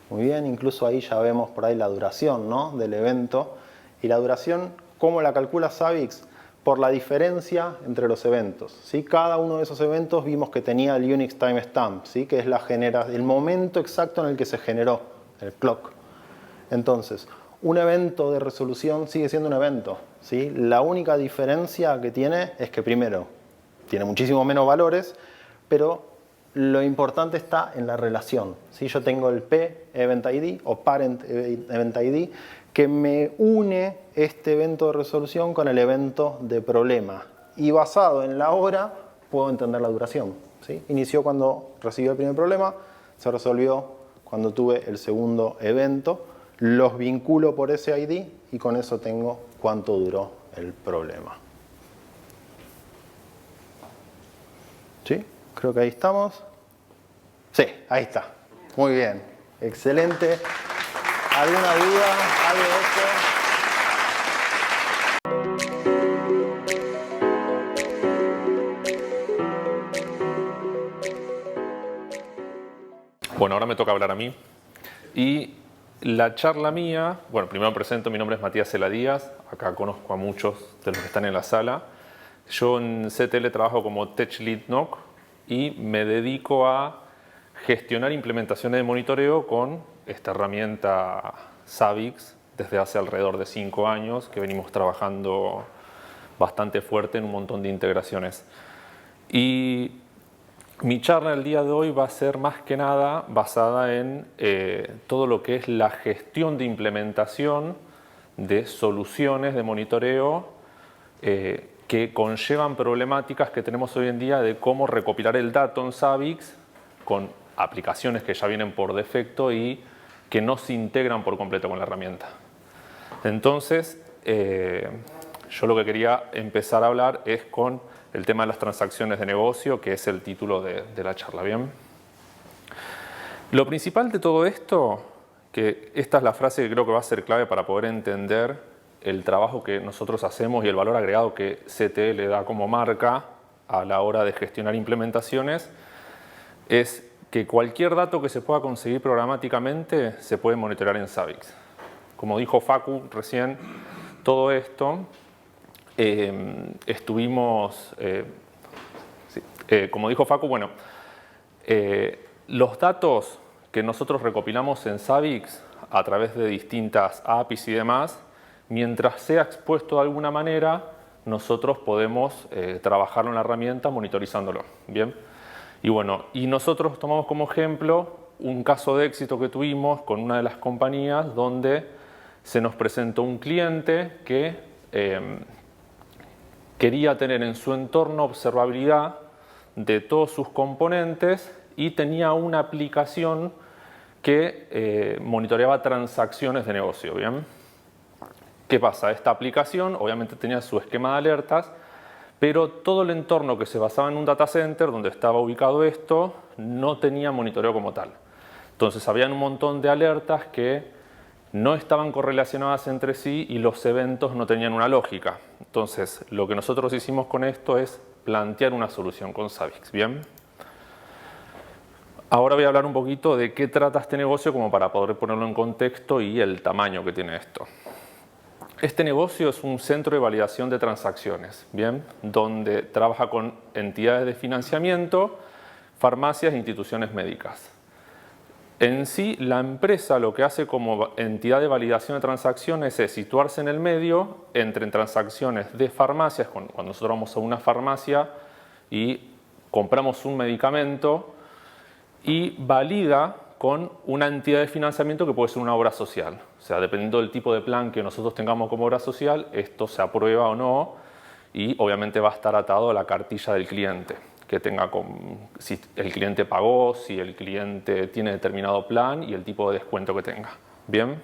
Muy bien. Incluso ahí ya vemos por ahí la duración, ¿no? Del evento. Y la duración, ¿cómo la calcula Zabbix? Por la diferencia entre los eventos, ¿sí? Cada uno de esos eventos vimos que tenía el Unix timestamp, ¿sí? Que es el momento exacto en el que se generó el clock. Entonces, un evento de resolución sigue siendo un evento, ¿sí? La única diferencia que tiene es que primero tiene muchísimo menos valores, pero lo importante está en la relación, ¿sí? Yo tengo el P Event ID o Parent Event ID que me une este evento de resolución con el evento de problema. Y basado en la hora, puedo entender la duración, ¿sí? Inició cuando recibió el primer problema, se resolvió cuando tuve el segundo evento. Los vinculo por ese ID y con eso tengo cuánto duró el problema. ¿Sí? Creo que ahí estamos. Sí, ahí está. Muy bien. Excelente. ¿Alguna duda? ¿Algo de esto? Bueno, ahora me toca hablar a mí. Y la charla mía, bueno, primero me presento, mi nombre es Matías Cela Díaz, acá conozco a muchos de los que están en la sala. Yo en CTL trabajo como Tech Lead NOC y me dedico a gestionar implementaciones de monitoreo con esta herramienta Zabbix desde hace alrededor de 5 años, que venimos trabajando bastante fuerte en un montón de integraciones. Y mi charla el día de hoy va a ser más que nada basada en todo lo que es la gestión de implementación de soluciones de monitoreo que conllevan problemáticas que tenemos hoy en día de cómo recopilar el dato en Zabbix con aplicaciones que ya vienen por defecto y que no se integran por completo con la herramienta. Entonces, yo lo que quería empezar a hablar es con el tema de las transacciones de negocio, que es el título de la charla, ¿bien? Lo principal de todo esto, que esta es la frase que creo que va a ser clave para poder entender el trabajo que nosotros hacemos y el valor agregado que CTL da como marca a la hora de gestionar implementaciones, es que cualquier dato que se pueda conseguir programáticamente se puede monitorear en Zabbix. Como dijo Facu recién, todo esto como dijo Facu, bueno, los datos que nosotros recopilamos en Zabbix a través de distintas APIs y demás, mientras sea expuesto de alguna manera, nosotros podemos trabajarlo en la herramienta monitorizándolo, ¿bien? Y bueno, y nosotros tomamos como ejemplo un caso de éxito que tuvimos con una de las compañías donde se nos presentó un cliente que quería tener en su entorno observabilidad de todos sus componentes y tenía una aplicación que monitoreaba transacciones de negocio, ¿bien? ¿Qué pasa? Esta aplicación obviamente tenía su esquema de alertas, pero todo el entorno que se basaba en un data center donde estaba ubicado esto no tenía monitoreo como tal. Entonces habían un montón de alertas que no estaban correlacionadas entre sí y los eventos no tenían una lógica. Entonces, lo que nosotros hicimos con esto es plantear una solución con Zabbix, ¿bien? Ahora voy a hablar un poquito de qué trata este negocio como para poder ponerlo en contexto y el tamaño que tiene esto. Este negocio es un centro de validación de transacciones, ¿bien? Donde trabaja con entidades de financiamiento, farmacias e instituciones médicas. En sí, la empresa lo que hace como entidad de validación de transacciones es situarse en el medio entre transacciones de farmacias, cuando nosotros vamos a una farmacia y compramos un medicamento, y valida con una entidad de financiamiento que puede ser una obra social. O sea, dependiendo del tipo de plan que nosotros tengamos como obra social, esto se aprueba o no y obviamente va a estar atado a la cartilla del cliente. Que tenga si el cliente pagó, si el cliente tiene determinado plan y el tipo de descuento que tenga. Bien.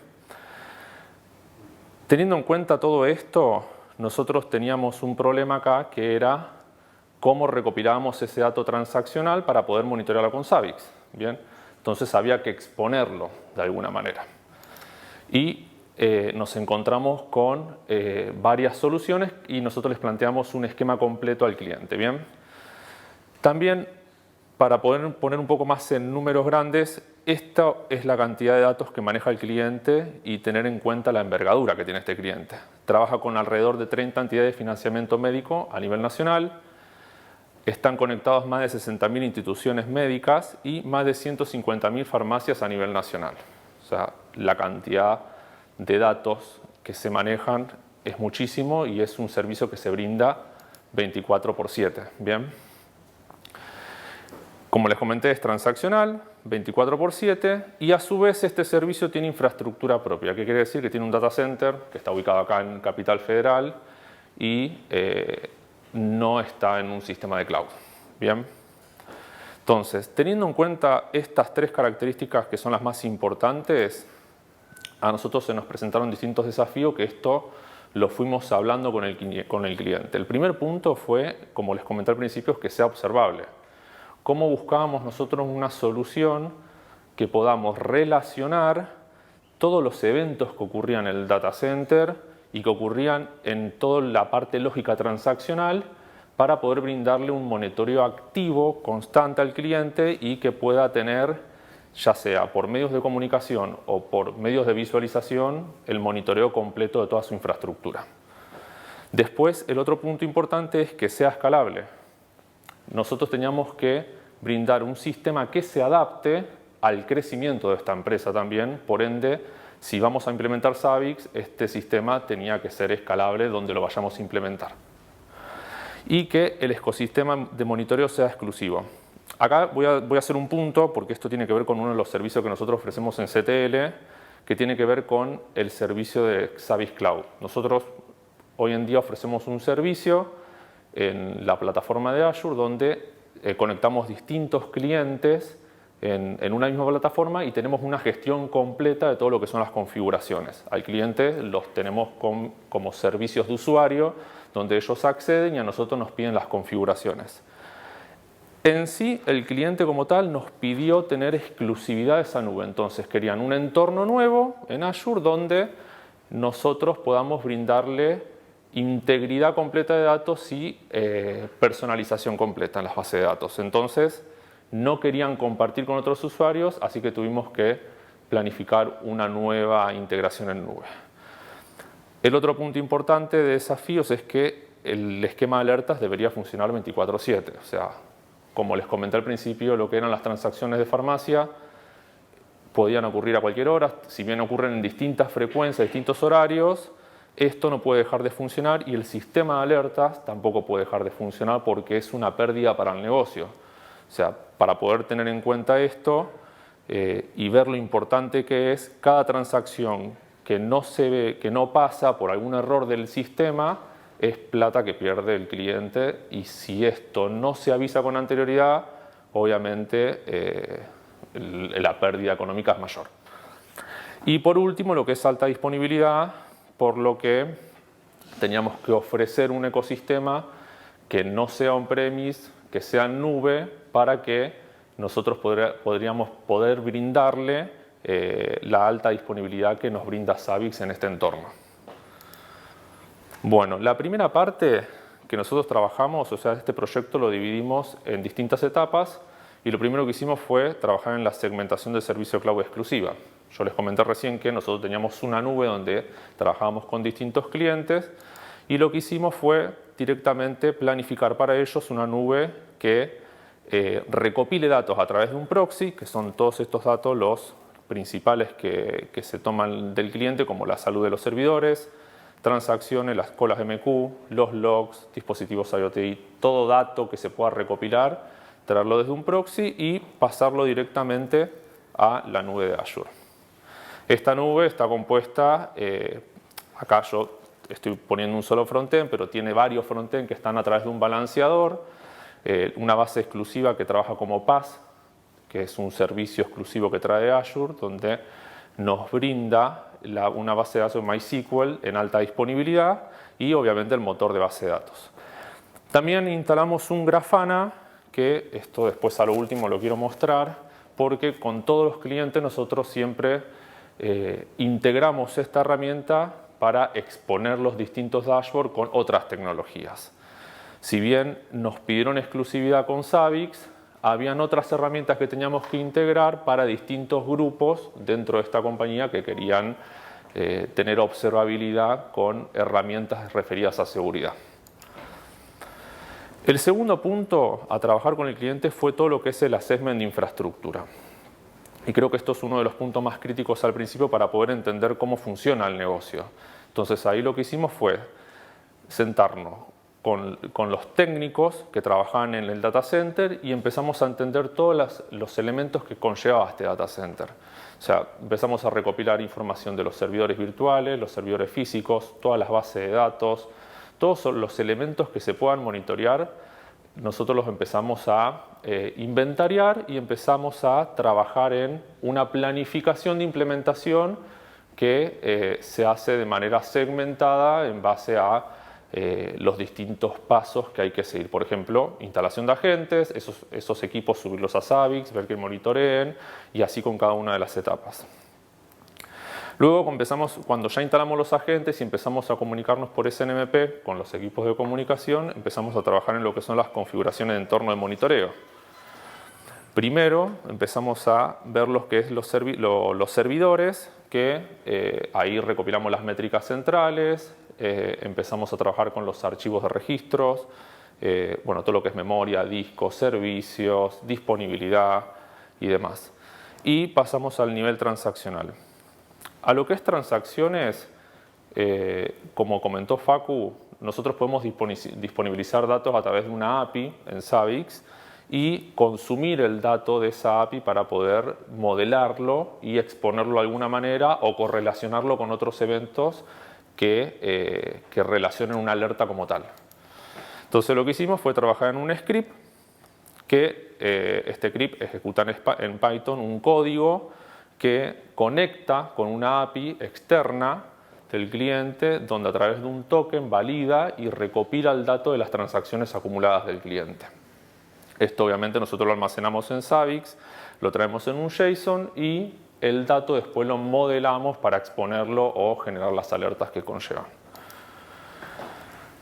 Teniendo en cuenta todo esto, nosotros teníamos un problema acá que era cómo recopilábamos ese dato transaccional para poder monitorearlo con Zabbix. Bien. Entonces había que exponerlo de alguna manera. Y nos encontramos con varias soluciones y nosotros les planteamos un esquema completo al cliente. Bien. También, para poder poner un poco más en números grandes, esta es la cantidad de datos que maneja el cliente y tener en cuenta la envergadura que tiene este cliente. Trabaja con alrededor de 30 entidades de financiamiento médico a nivel nacional. Están conectados más de 60.000 instituciones médicas y más de 150.000 farmacias a nivel nacional. O sea, la cantidad de datos que se manejan es muchísimo y es un servicio que se brinda 24/7. Bien. Como les comenté, es transaccional, 24/7, y a su vez este servicio tiene infraestructura propia. ¿Qué quiere decir? Que tiene un data center que está ubicado acá en Capital Federal y no está en un sistema de cloud. Bien. Entonces, teniendo en cuenta estas tres características que son las más importantes, a nosotros se nos presentaron distintos desafíos que esto lo fuimos hablando con el cliente. El primer punto fue, como les comenté al principio, que sea observable. ¿Cómo buscábamos nosotros una solución que podamos relacionar todos los eventos que ocurrían en el data center y que ocurrían en toda la parte lógica transaccional para poder brindarle un monitoreo activo, constante al cliente y que pueda tener ya sea por medios de comunicación o por medios de visualización, el monitoreo completo de toda su infraestructura. Después, el otro punto importante es que sea escalable. Nosotros teníamos que brindar un sistema que se adapte al crecimiento de esta empresa también, por ende, si vamos a implementar Zabbix, este sistema tenía que ser escalable donde lo vayamos a implementar. Y que el ecosistema de monitoreo sea exclusivo. Acá voy a hacer un punto, porque esto tiene que ver con uno de los servicios que nosotros ofrecemos en CTL, que tiene que ver con el servicio de Zabbix Cloud. Nosotros hoy en día ofrecemos un servicio en la plataforma de Azure donde conectamos distintos clientes en una misma plataforma y tenemos una gestión completa de todo lo que son las configuraciones. Al cliente los tenemos como servicios de usuario donde ellos acceden y a nosotros nos piden las configuraciones. En sí, el cliente como tal nos pidió tener exclusividad de esa nube. Entonces querían un entorno nuevo en Azure donde nosotros podamos brindarle integridad completa de datos y personalización completa en las bases de datos. Entonces no querían compartir con otros usuarios, así que tuvimos que planificar una nueva integración en nube. El otro punto importante de desafíos es que el esquema de alertas debería funcionar 24/7. O sea, como les comenté al principio, lo que eran las transacciones de farmacia podían ocurrir a cualquier hora, si bien ocurren en distintas frecuencias, distintos horarios, esto no puede dejar de funcionar y el sistema de alertas tampoco puede dejar de funcionar porque es una pérdida para el negocio. O sea, para poder tener en cuenta esto y ver lo importante que es, cada transacción que no se ve, que no pasa por algún error del sistema, es plata que pierde el cliente y si esto no se avisa con anterioridad, obviamente la pérdida económica es mayor. Y por último, lo que es alta disponibilidad, por lo que teníamos que ofrecer un ecosistema que no sea on-premise, que sea en nube, para que nosotros podríamos brindarle la alta disponibilidad que nos brinda Zabbix en este entorno. Bueno, la primera parte que nosotros trabajamos, o sea, este proyecto lo dividimos en distintas etapas y lo primero que hicimos fue trabajar en la segmentación de servicio cloud exclusiva. Yo les comenté recién que nosotros teníamos una nube donde trabajábamos con distintos clientes y lo que hicimos fue directamente planificar para ellos una nube que recopile datos a través de un proxy, que son todos estos datos los principales que se toman del cliente, como la salud de los servidores, transacciones, las colas MQ, los logs, dispositivos IoT, todo dato que se pueda recopilar, traerlo desde un proxy y pasarlo directamente a la nube de Azure. Esta nube está compuesta, acá yo estoy poniendo un solo frontend, pero tiene varios frontend que están a través de un balanceador, una base exclusiva que trabaja como PaaS, que es un servicio exclusivo que trae Azure, donde nos brinda una base de datos MySQL en alta disponibilidad y obviamente el motor de base de datos. También instalamos un Grafana, que esto después a lo último lo quiero mostrar, porque con todos los clientes nosotros siempre integramos esta herramienta para exponer los distintos dashboards con otras tecnologías. Si bien nos pidieron exclusividad con Zabbix, habían otras herramientas que teníamos que integrar para distintos grupos dentro de esta compañía que querían tener observabilidad con herramientas referidas a seguridad. El segundo punto a trabajar con el cliente fue todo lo que es el assessment de infraestructura. Y creo que esto es uno de los puntos más críticos al principio para poder entender cómo funciona el negocio. Entonces ahí lo que hicimos fue sentarnos con los técnicos que trabajaban en el data center y empezamos a entender todos los elementos que conlleva este data center. O sea, empezamos a recopilar información de los servidores virtuales, los servidores físicos, todas las bases de datos, todos los elementos que se puedan monitorear. Nosotros los empezamos a inventariar y empezamos a trabajar en una planificación de implementación que se hace de manera segmentada en base a los distintos pasos que hay que seguir. Por ejemplo, instalación de agentes, esos equipos subirlos a Zabbix, ver que monitoreen y así con cada una de las etapas. Luego cuando ya instalamos los agentes y empezamos a comunicarnos por SNMP con los equipos de comunicación, empezamos a trabajar en lo que son las configuraciones de entorno de monitoreo. Primero empezamos a ver lo que es los servidores, que ahí recopilamos las métricas centrales, empezamos a trabajar con los archivos de registros, bueno, todo lo que es memoria, discos, servicios, disponibilidad y demás. Y pasamos al nivel transaccional. A lo que es transacciones, como comentó Facu, nosotros podemos disponibilizar datos a través de una API en Zabbix y consumir el dato de esa API para poder modelarlo y exponerlo de alguna manera o correlacionarlo con otros eventos que relacionen una alerta como tal. Entonces lo que hicimos fue trabajar en un script que este script ejecuta en Python un código que conecta con una API externa del cliente, donde a través de un token valida y recopila el dato de las transacciones acumuladas del cliente. Esto obviamente nosotros lo almacenamos en Zabbix, lo traemos en un JSON y el dato después lo modelamos para exponerlo o generar las alertas que conllevan.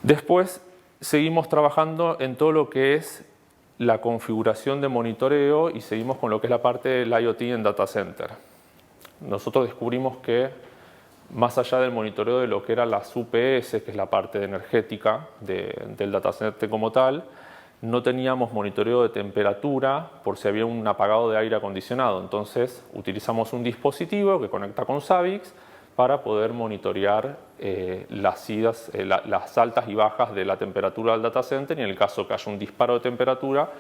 Después seguimos trabajando en todo lo que es la configuración de monitoreo y seguimos con lo que es la parte del IoT en Data Center. Nosotros descubrimos que más allá del monitoreo de lo que eran las UPS, que es la parte energética del data center como tal, no teníamos monitoreo de temperatura por si había un apagado de aire acondicionado. Entonces utilizamos un dispositivo que conecta con Zabbix para poder monitorear las altas y bajas de la temperatura del data center y en el caso que haya un disparo de temperatura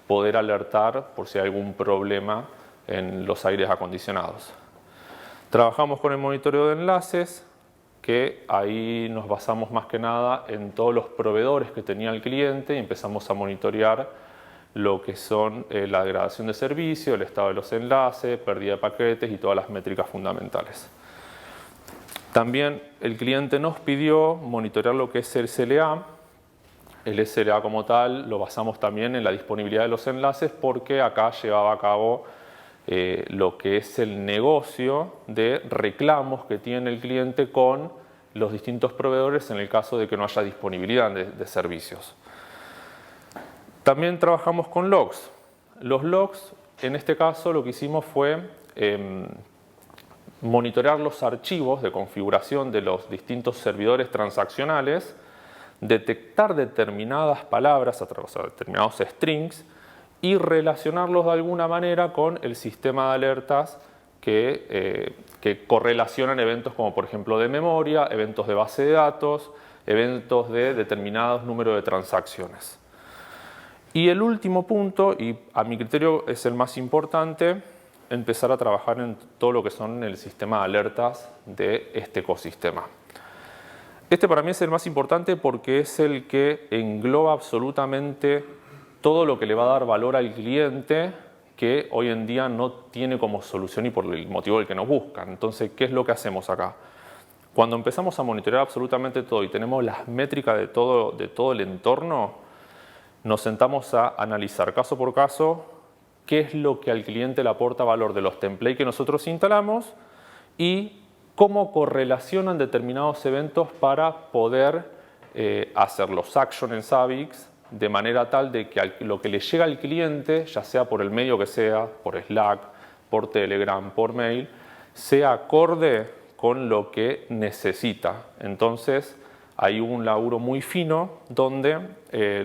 poder alertar por si hay algún problema en los aires acondicionados. Trabajamos con el monitoreo de enlaces, que ahí nos basamos más que nada en todos los proveedores que tenía el cliente y empezamos a monitorear lo que son la degradación de servicio, el estado de los enlaces, pérdida de paquetes y todas las métricas fundamentales. También el cliente nos pidió monitorear lo que es el SLA. El SLA como tal lo basamos también en la disponibilidad de los enlaces porque acá llevaba a cabo lo que es el negocio de reclamos que tiene el cliente con los distintos proveedores en el caso de que no haya disponibilidad de servicios. También trabajamos con logs. Los logs, en este caso, lo que hicimos fue monitorear los archivos de configuración de los distintos servidores transaccionales, detectar determinadas palabras, o sea, determinados strings, y relacionarlos de alguna manera con el sistema de alertas que correlacionan eventos como por ejemplo de memoria, eventos de base de datos, eventos de determinados números de transacciones. Y el último punto, y a mi criterio es el más importante, empezar a trabajar en todo lo que son el sistema de alertas de este ecosistema. Este para mí es el más importante porque es el que engloba absolutamente todo lo que le va a dar valor al cliente que hoy en día no tiene como solución y por el motivo del que nos buscan. Entonces, ¿qué es lo que hacemos acá? Cuando empezamos a monitorear absolutamente todo y tenemos las métricas de todo el entorno, nos sentamos a analizar caso por caso qué es lo que al cliente le aporta valor de los templates que nosotros instalamos y cómo correlacionan determinados eventos para poder hacer los actions en Zabbix de manera tal de que lo que le llega al cliente, ya sea por el medio que sea, por Slack, por Telegram, por mail, sea acorde con lo que necesita. Entonces hay un laburo muy fino donde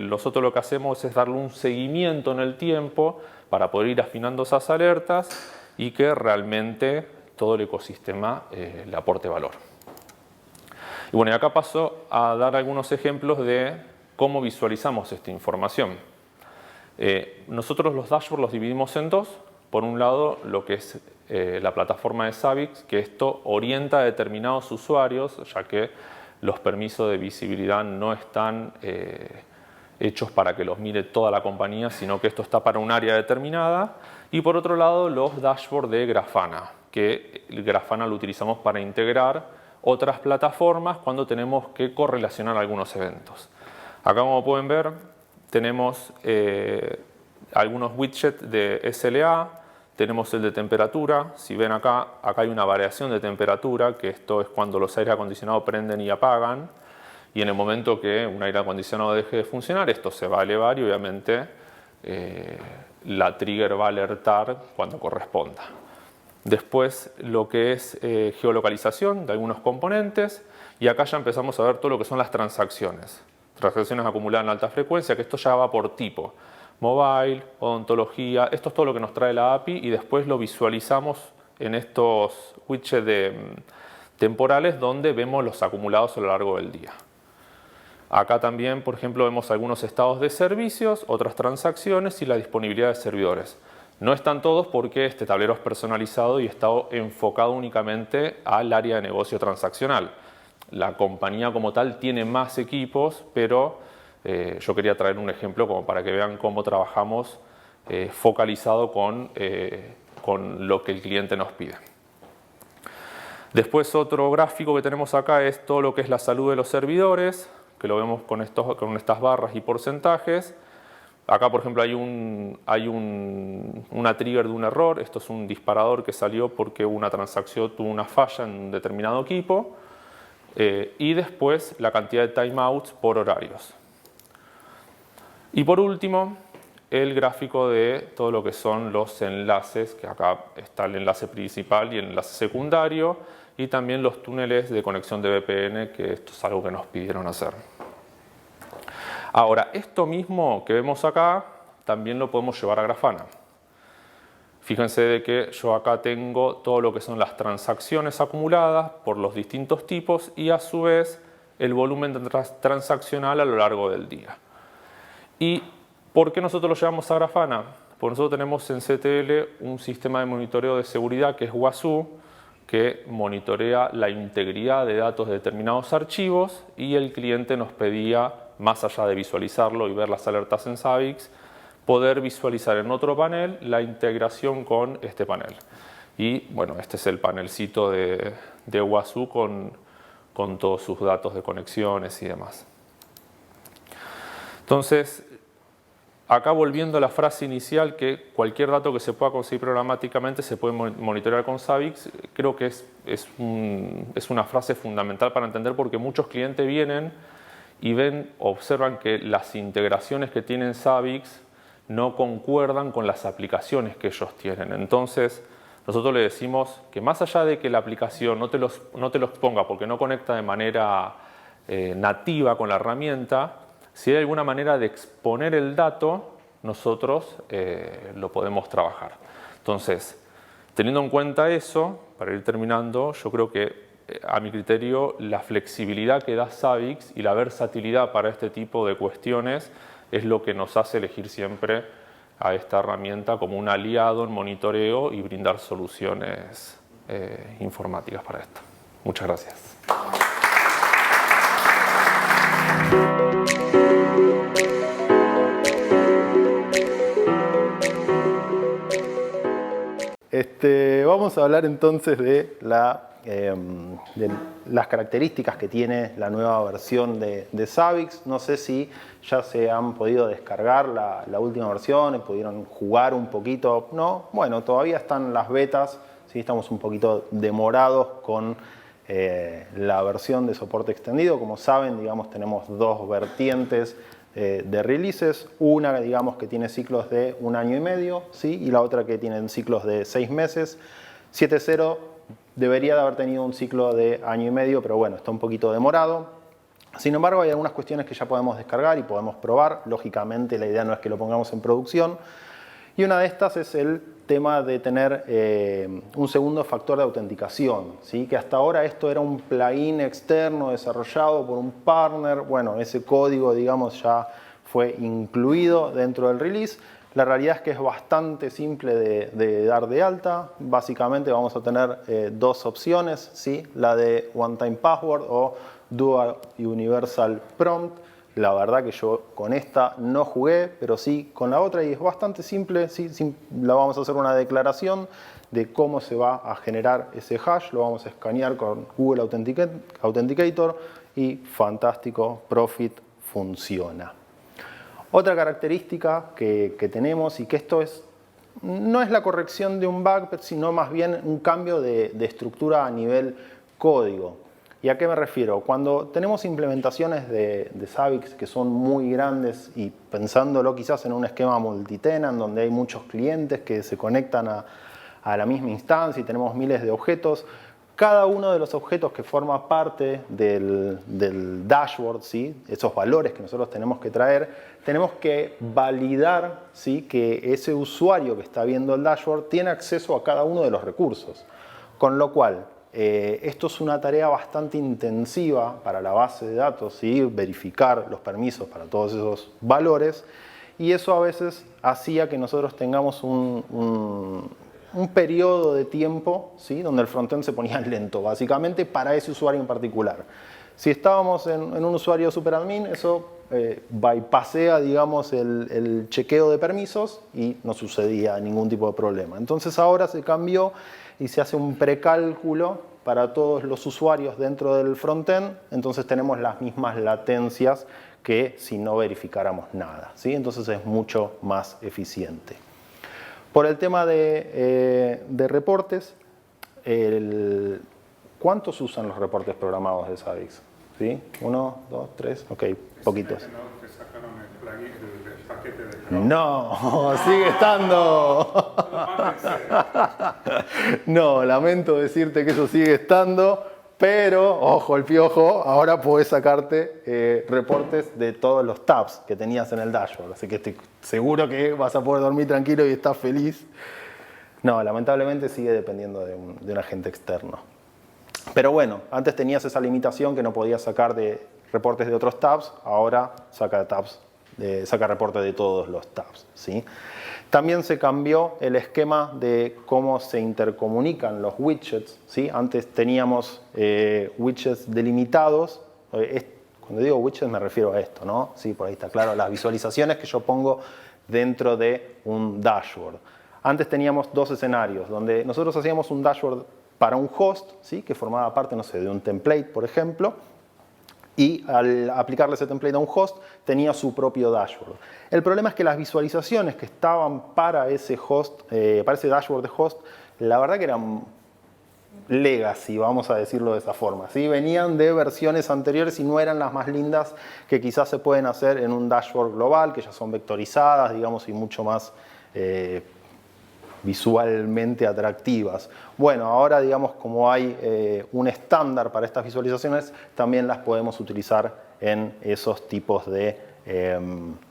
nosotros lo que hacemos es darle un seguimiento en el tiempo para poder ir afinando esas alertas y que realmente todo el ecosistema le aporte valor. Y bueno, y acá paso a dar algunos ejemplos de cómo visualizamos esta información. Nosotros los dashboards los dividimos en dos. Por un lado, lo que es la plataforma de Zabbix, que esto orienta a determinados usuarios, ya que los permisos de visibilidad no están hechos para que los mire toda la compañía, sino que esto está para un área determinada. Y por otro lado, los dashboards de Grafana, que el Grafana lo utilizamos para integrar otras plataformas cuando tenemos que correlacionar algunos eventos. Acá, como pueden ver, tenemos algunos widgets de SLA, tenemos el de temperatura. Si ven acá hay una variación de temperatura, que esto es cuando los aires acondicionados prenden y apagan. Y en el momento que un aire acondicionado deje de funcionar, esto se va a elevar y obviamente la trigger va a alertar cuando corresponda. Después lo que es geolocalización de algunos componentes, y acá ya empezamos a ver todo lo que son las transacciones. Transacciones acumuladas en alta frecuencia, que esto ya va por tipo. Mobile, odontología, esto es todo lo que nos trae la API y después lo visualizamos en estos widgets temporales donde vemos los acumulados a lo largo del día. Acá también, por ejemplo, vemos algunos estados de servicios, otras transacciones y la disponibilidad de servidores. No están todos porque este tablero es personalizado y está enfocado únicamente al área de negocio transaccional. La compañía como tal tiene más equipos, pero yo quería traer un ejemplo como para que vean cómo trabajamos focalizado con lo que el cliente nos pide. Después otro gráfico que tenemos acá es todo lo que es la salud de los servidores, que lo vemos con estas barras y porcentajes. Acá, por ejemplo, hay una trigger de un error. Esto es un disparador que salió porque una transacción tuvo una falla en un determinado equipo. Y después la cantidad de timeouts por horarios. Y por último, el gráfico de todo lo que son los enlaces, que acá está el enlace principal y el enlace secundario, y también los túneles de conexión de VPN, que esto es algo que nos pidieron hacer. Ahora, esto mismo que vemos acá, también lo podemos llevar a Grafana. Fíjense de que yo acá tengo todo lo que son las transacciones acumuladas por los distintos tipos y a su vez el volumen transaccional a lo largo del día. ¿Y por qué nosotros lo llevamos a Grafana? Porque nosotros tenemos en CTL un sistema de monitoreo de seguridad que es WASU, que monitorea la integridad de datos de determinados archivos y el cliente nos pedía, más allá de visualizarlo y ver las alertas en Zabbix, poder visualizar en otro panel la integración con este panel. Y bueno, este es el panelcito de WASU con todos sus datos de conexiones y demás. Entonces, acá volviendo a la frase inicial, que cualquier dato que se pueda conseguir programáticamente se puede monitorear con Zabbix, creo que es una frase fundamental para entender, porque muchos clientes vienen y observan que las integraciones que tienen Zabbix no concuerdan con las aplicaciones que ellos tienen. Entonces, nosotros le decimos que más allá de que la aplicación no te los ponga porque no conecta de manera nativa con la herramienta, si hay alguna manera de exponer el dato, nosotros lo podemos trabajar. Entonces, teniendo en cuenta eso, para ir terminando, yo creo que a mi criterio la flexibilidad que da Zabbix y la versatilidad para este tipo de cuestiones es lo que nos hace elegir siempre a esta herramienta como un aliado en monitoreo y brindar soluciones informáticas para esto. Muchas gracias. Vamos a hablar entonces de las características que tiene la nueva versión de Zabbix. No sé si ya se han podido descargar la última versión y pudieron jugar un poquito. No, bueno, todavía están las betas, ¿sí? Estamos un poquito demorados con la versión de soporte extendido. Como saben, digamos, tenemos dos vertientes de releases, una digamos que tiene ciclos de 1 año y medio, ¿sí? Y la otra que tiene ciclos de 6 meses. 7.0 debería de haber tenido un ciclo de año y medio, pero bueno, está un poquito demorado. Sin embargo, hay algunas cuestiones que ya podemos descargar y podemos probar. Lógicamente, la idea no es que lo pongamos en producción. Y una de estas es el tema de tener un segundo factor de autenticación, ¿sí? Que hasta ahora esto era un plugin externo desarrollado por un partner. Bueno, ese código, digamos, ya fue incluido dentro del release. La realidad es que es bastante simple de dar de alta. Básicamente vamos a tener dos opciones, ¿sí? La de One Time Password o Dual Universal Prompt. La verdad que yo con esta no jugué, pero sí con la otra, y es bastante simple. Sí, la vamos a hacer una declaración de cómo se va a generar ese hash. Lo vamos a escanear con Google Authenticator y fantástico, Profit funciona. Otra característica que tenemos, y que esto no es la corrección de un bug, sino más bien un cambio de estructura a nivel código. ¿Y a qué me refiero? Cuando tenemos implementaciones de Zabbix que son muy grandes y pensándolo quizás en un esquema multitenant donde hay muchos clientes que se conectan a la misma instancia y tenemos miles de objetos, cada uno de los objetos que forma parte del dashboard, ¿sí? Esos valores que nosotros tenemos que traer, tenemos que validar, ¿sí? Que ese usuario que está viendo el dashboard tiene acceso a cada uno de los recursos. Con lo cual, esto es una tarea bastante intensiva para la base de datos, ¿sí? Verificar los permisos para todos esos valores, y eso a veces hacía que nosotros tengamos un periodo de tiempo, ¿sí? Donde el frontend se ponía lento, básicamente para ese usuario en particular. Si estábamos en un usuario superadmin, eso bypassea, digamos, el chequeo de permisos y no sucedía ningún tipo de problema. Entonces ahora se cambió y se hace un precálculo para todos los usuarios dentro del frontend, entonces tenemos las mismas latencias que si no verificáramos nada, ¿sí? Entonces es mucho más eficiente. Por el tema de reportes, ¿cuántos usan los reportes programados de Zabbix? ¿Sí? 1, 2, 3, ok, poquitos. No, sigue estando. No, lamento decirte que eso sigue estando, pero, ojo el piojo, ahora podés sacarte reportes de todos los tabs que tenías en el dashboard. Así que estoy seguro que vas a poder dormir tranquilo y estás feliz. No, lamentablemente sigue dependiendo de un agente externo. Pero bueno, antes tenías esa limitación que no podías sacar de reportes de otros tabs, ahora saca reportes de todos los tabs, ¿sí? También se cambió el esquema de cómo se intercomunican los widgets, ¿sí? Antes teníamos widgets delimitados. Cuando digo widgets me refiero a esto, ¿no? Sí, por ahí está claro, las visualizaciones que yo pongo dentro de un dashboard. Antes teníamos dos escenarios, donde nosotros hacíamos un dashboard para un host, ¿sí? Que formaba parte, no sé, de un template, por ejemplo, y al aplicarle ese template a un host tenía su propio dashboard. El problema es que las visualizaciones que estaban para ese host, para ese dashboard de host, la verdad que eran legacy, vamos a decirlo de esa forma, ¿sí? Venían de versiones anteriores y no eran las más lindas que quizás se pueden hacer en un dashboard global, que ya son vectorizadas, digamos, y mucho más visualmente atractivas. Bueno, ahora, digamos, como hay un estándar para estas visualizaciones, también las podemos utilizar en esos tipos de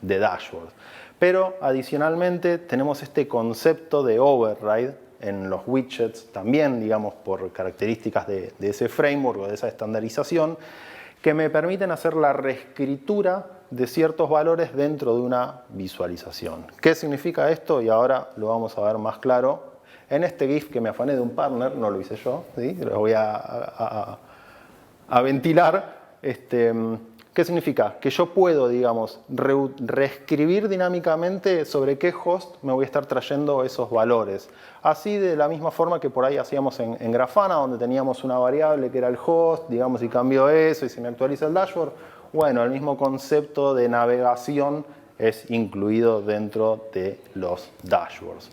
dashboard. Pero adicionalmente tenemos este concepto de override en los widgets, también, digamos, por características de ese framework o de esa estandarización, que me permiten hacer la reescritura de ciertos valores dentro de una visualización. ¿Qué significa esto? Y ahora lo vamos a ver más claro. En este GIF que me afané de un partner, no lo hice yo, ¿sí? Lo voy a ventilar. ¿Qué significa? Que yo puedo, digamos, reescribir dinámicamente sobre qué host me voy a estar trayendo esos valores. Así de la misma forma que por ahí hacíamos en Grafana, donde teníamos una variable que era el host, digamos, y cambio eso y se me actualiza el dashboard. Bueno, el mismo concepto de navegación es incluido dentro de los dashboards.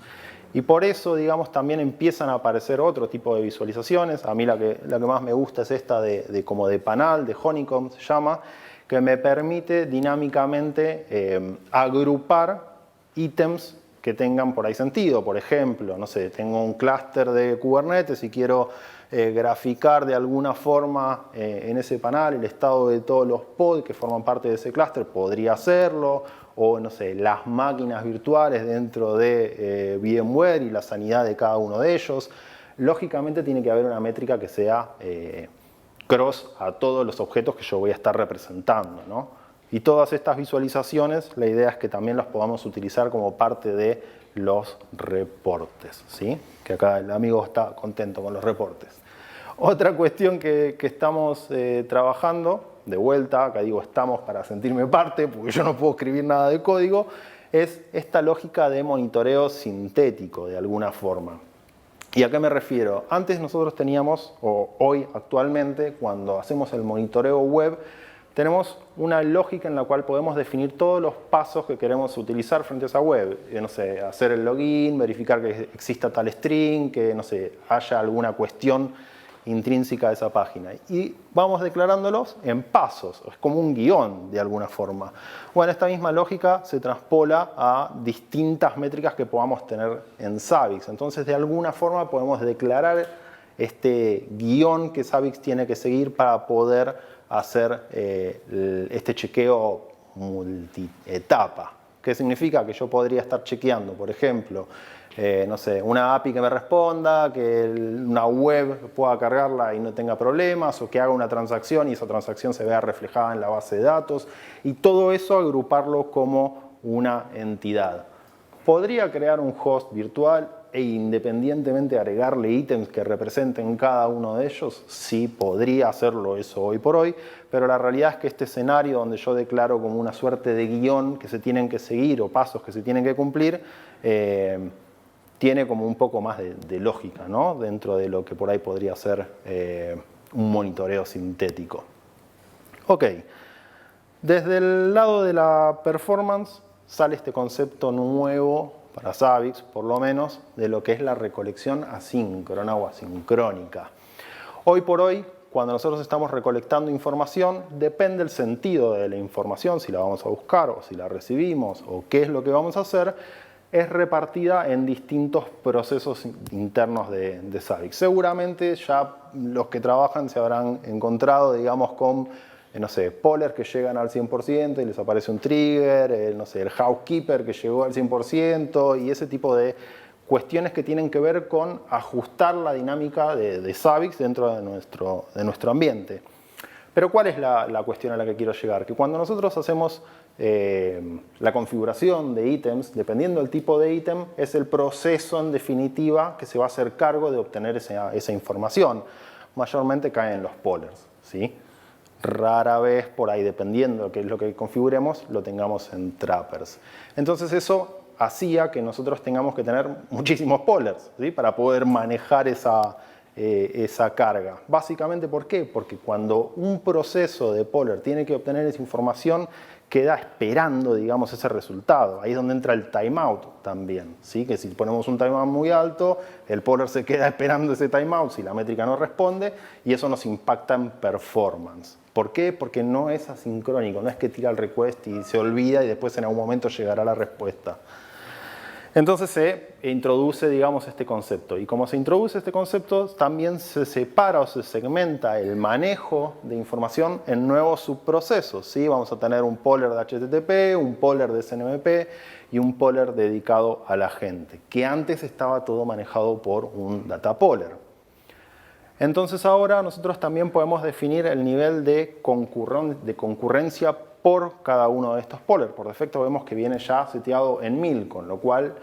Y por eso, digamos, también empiezan a aparecer otro tipo de visualizaciones. A mí la que más me gusta es esta como de panal, de Honeycomb se llama, que me permite dinámicamente agrupar ítems que tengan por ahí sentido. Por ejemplo, no sé, tengo un clúster de Kubernetes y quiero graficar de alguna forma en ese panel el estado de todos los pods que forman parte de ese clúster, podría hacerlo, o no sé, las máquinas virtuales dentro de VMware y la sanidad de cada uno de ellos. Lógicamente tiene que haber una métrica que sea cross a todos los objetos que yo voy a estar representando, ¿no? Y todas estas visualizaciones, la idea es que también las podamos utilizar como parte de los reportes, ¿sí? Que acá el amigo está contento con los reportes. Otra cuestión que estamos trabajando, de vuelta, acá digo estamos para sentirme parte, porque yo no puedo escribir nada de código, es esta lógica de monitoreo sintético, de alguna forma. ¿Y a qué me refiero? Antes nosotros teníamos, o hoy actualmente, cuando hacemos el monitoreo web, tenemos una lógica en la cual podemos definir todos los pasos que queremos utilizar frente a esa web. No sé, hacer el login, verificar que exista tal string, que no sé, haya alguna cuestión intrínseca de esa página. Y vamos declarándolos en pasos, es como un guión de alguna forma. Bueno, esta misma lógica se traspola a distintas métricas que podamos tener en Zabbix. Entonces, de alguna forma podemos declarar este guión que Zabbix tiene que seguir para poder hacer este chequeo multietapa. ¿Qué significa? Que yo podría estar chequeando, por ejemplo, no sé, una API que me responda, que una web pueda cargarla y no tenga problemas, o que haga una transacción y esa transacción se vea reflejada en la base de datos, y todo eso agruparlo como una entidad. Podría crear un host virtual e independientemente agregarle ítems que representen cada uno de ellos. Sí, podría hacerlo eso hoy por hoy, pero la realidad es que este escenario donde yo declaro como una suerte de guión que se tienen que seguir o pasos que se tienen que cumplir, tiene como un poco más de lógica, ¿no? Dentro de lo que por ahí podría ser un monitoreo sintético. Ok, desde el lado de la performance sale este concepto nuevo para Zabbix, por lo menos, de lo que es la recolección asíncrona o asincrónica. Hoy por hoy, cuando nosotros estamos recolectando información, depende el sentido de la información, si la vamos a buscar o si la recibimos o qué es lo que vamos a hacer, es repartida en distintos procesos internos de Zabbix. Seguramente ya los que trabajan se habrán encontrado, digamos, con no sé, pollers que llegan al 100% y les aparece un trigger, no sé, el housekeeper que llegó al 100% y ese tipo de cuestiones que tienen que ver con ajustar la dinámica de Zabbix dentro de nuestro ambiente. Pero ¿cuál es la cuestión a la que quiero llegar? Que cuando nosotros hacemos la configuración de ítems, dependiendo del tipo de ítem, es el proceso en definitiva que se va a hacer cargo de obtener esa información. Mayormente caen los pollers, ¿sí? Rara vez por ahí, dependiendo de qué es lo que configuremos, lo tengamos en trappers. Entonces eso hacía que nosotros tengamos que tener muchísimos pollers, ¿sí? Para poder manejar esa carga. Básicamente, ¿por qué? Porque cuando un proceso de poller tiene que obtener esa información, queda esperando, digamos, ese resultado. Ahí es donde entra el timeout también, ¿sí? Que si ponemos un timeout muy alto, el poller se queda esperando ese timeout si la métrica no responde y eso nos impacta en performance. ¿Por qué? Porque no es asincrónico, no es que tira el request y se olvida y después en algún momento llegará la respuesta. Entonces se introduce, digamos, este concepto. Y como se introduce este concepto, también se separa o se segmenta el manejo de información en nuevos subprocesos, ¿sí? Vamos a tener un poller de HTTP, un poller de SNMP y un poller dedicado a la gente, que antes estaba todo manejado por un data poller. Entonces ahora nosotros también podemos definir el nivel de concurrencia por cada uno de estos pollers. Por defecto vemos que viene ya seteado en 1000, con lo cual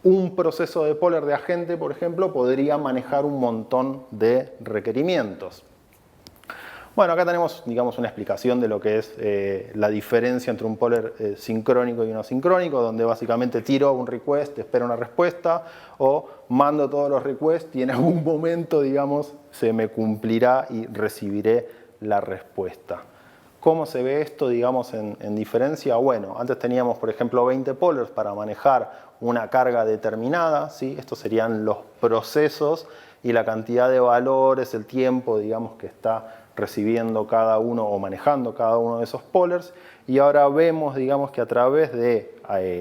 un proceso de poller de agente, por ejemplo, podría manejar un montón de requerimientos. Bueno, acá tenemos, digamos, una explicación de lo que es la diferencia entre un poller sincrónico y un asincrónico, donde básicamente tiro un request, espero una respuesta, o mando todos los requests y en algún momento, digamos, se me cumplirá y recibiré la respuesta. ¿Cómo se ve esto, digamos, en diferencia? Bueno, antes teníamos, por ejemplo, 20 pollers para manejar una carga determinada, ¿sí? Estos serían los procesos y la cantidad de valores, el tiempo, digamos, que está recibiendo cada uno o manejando cada uno de esos pollers. Y ahora vemos, digamos, que a través de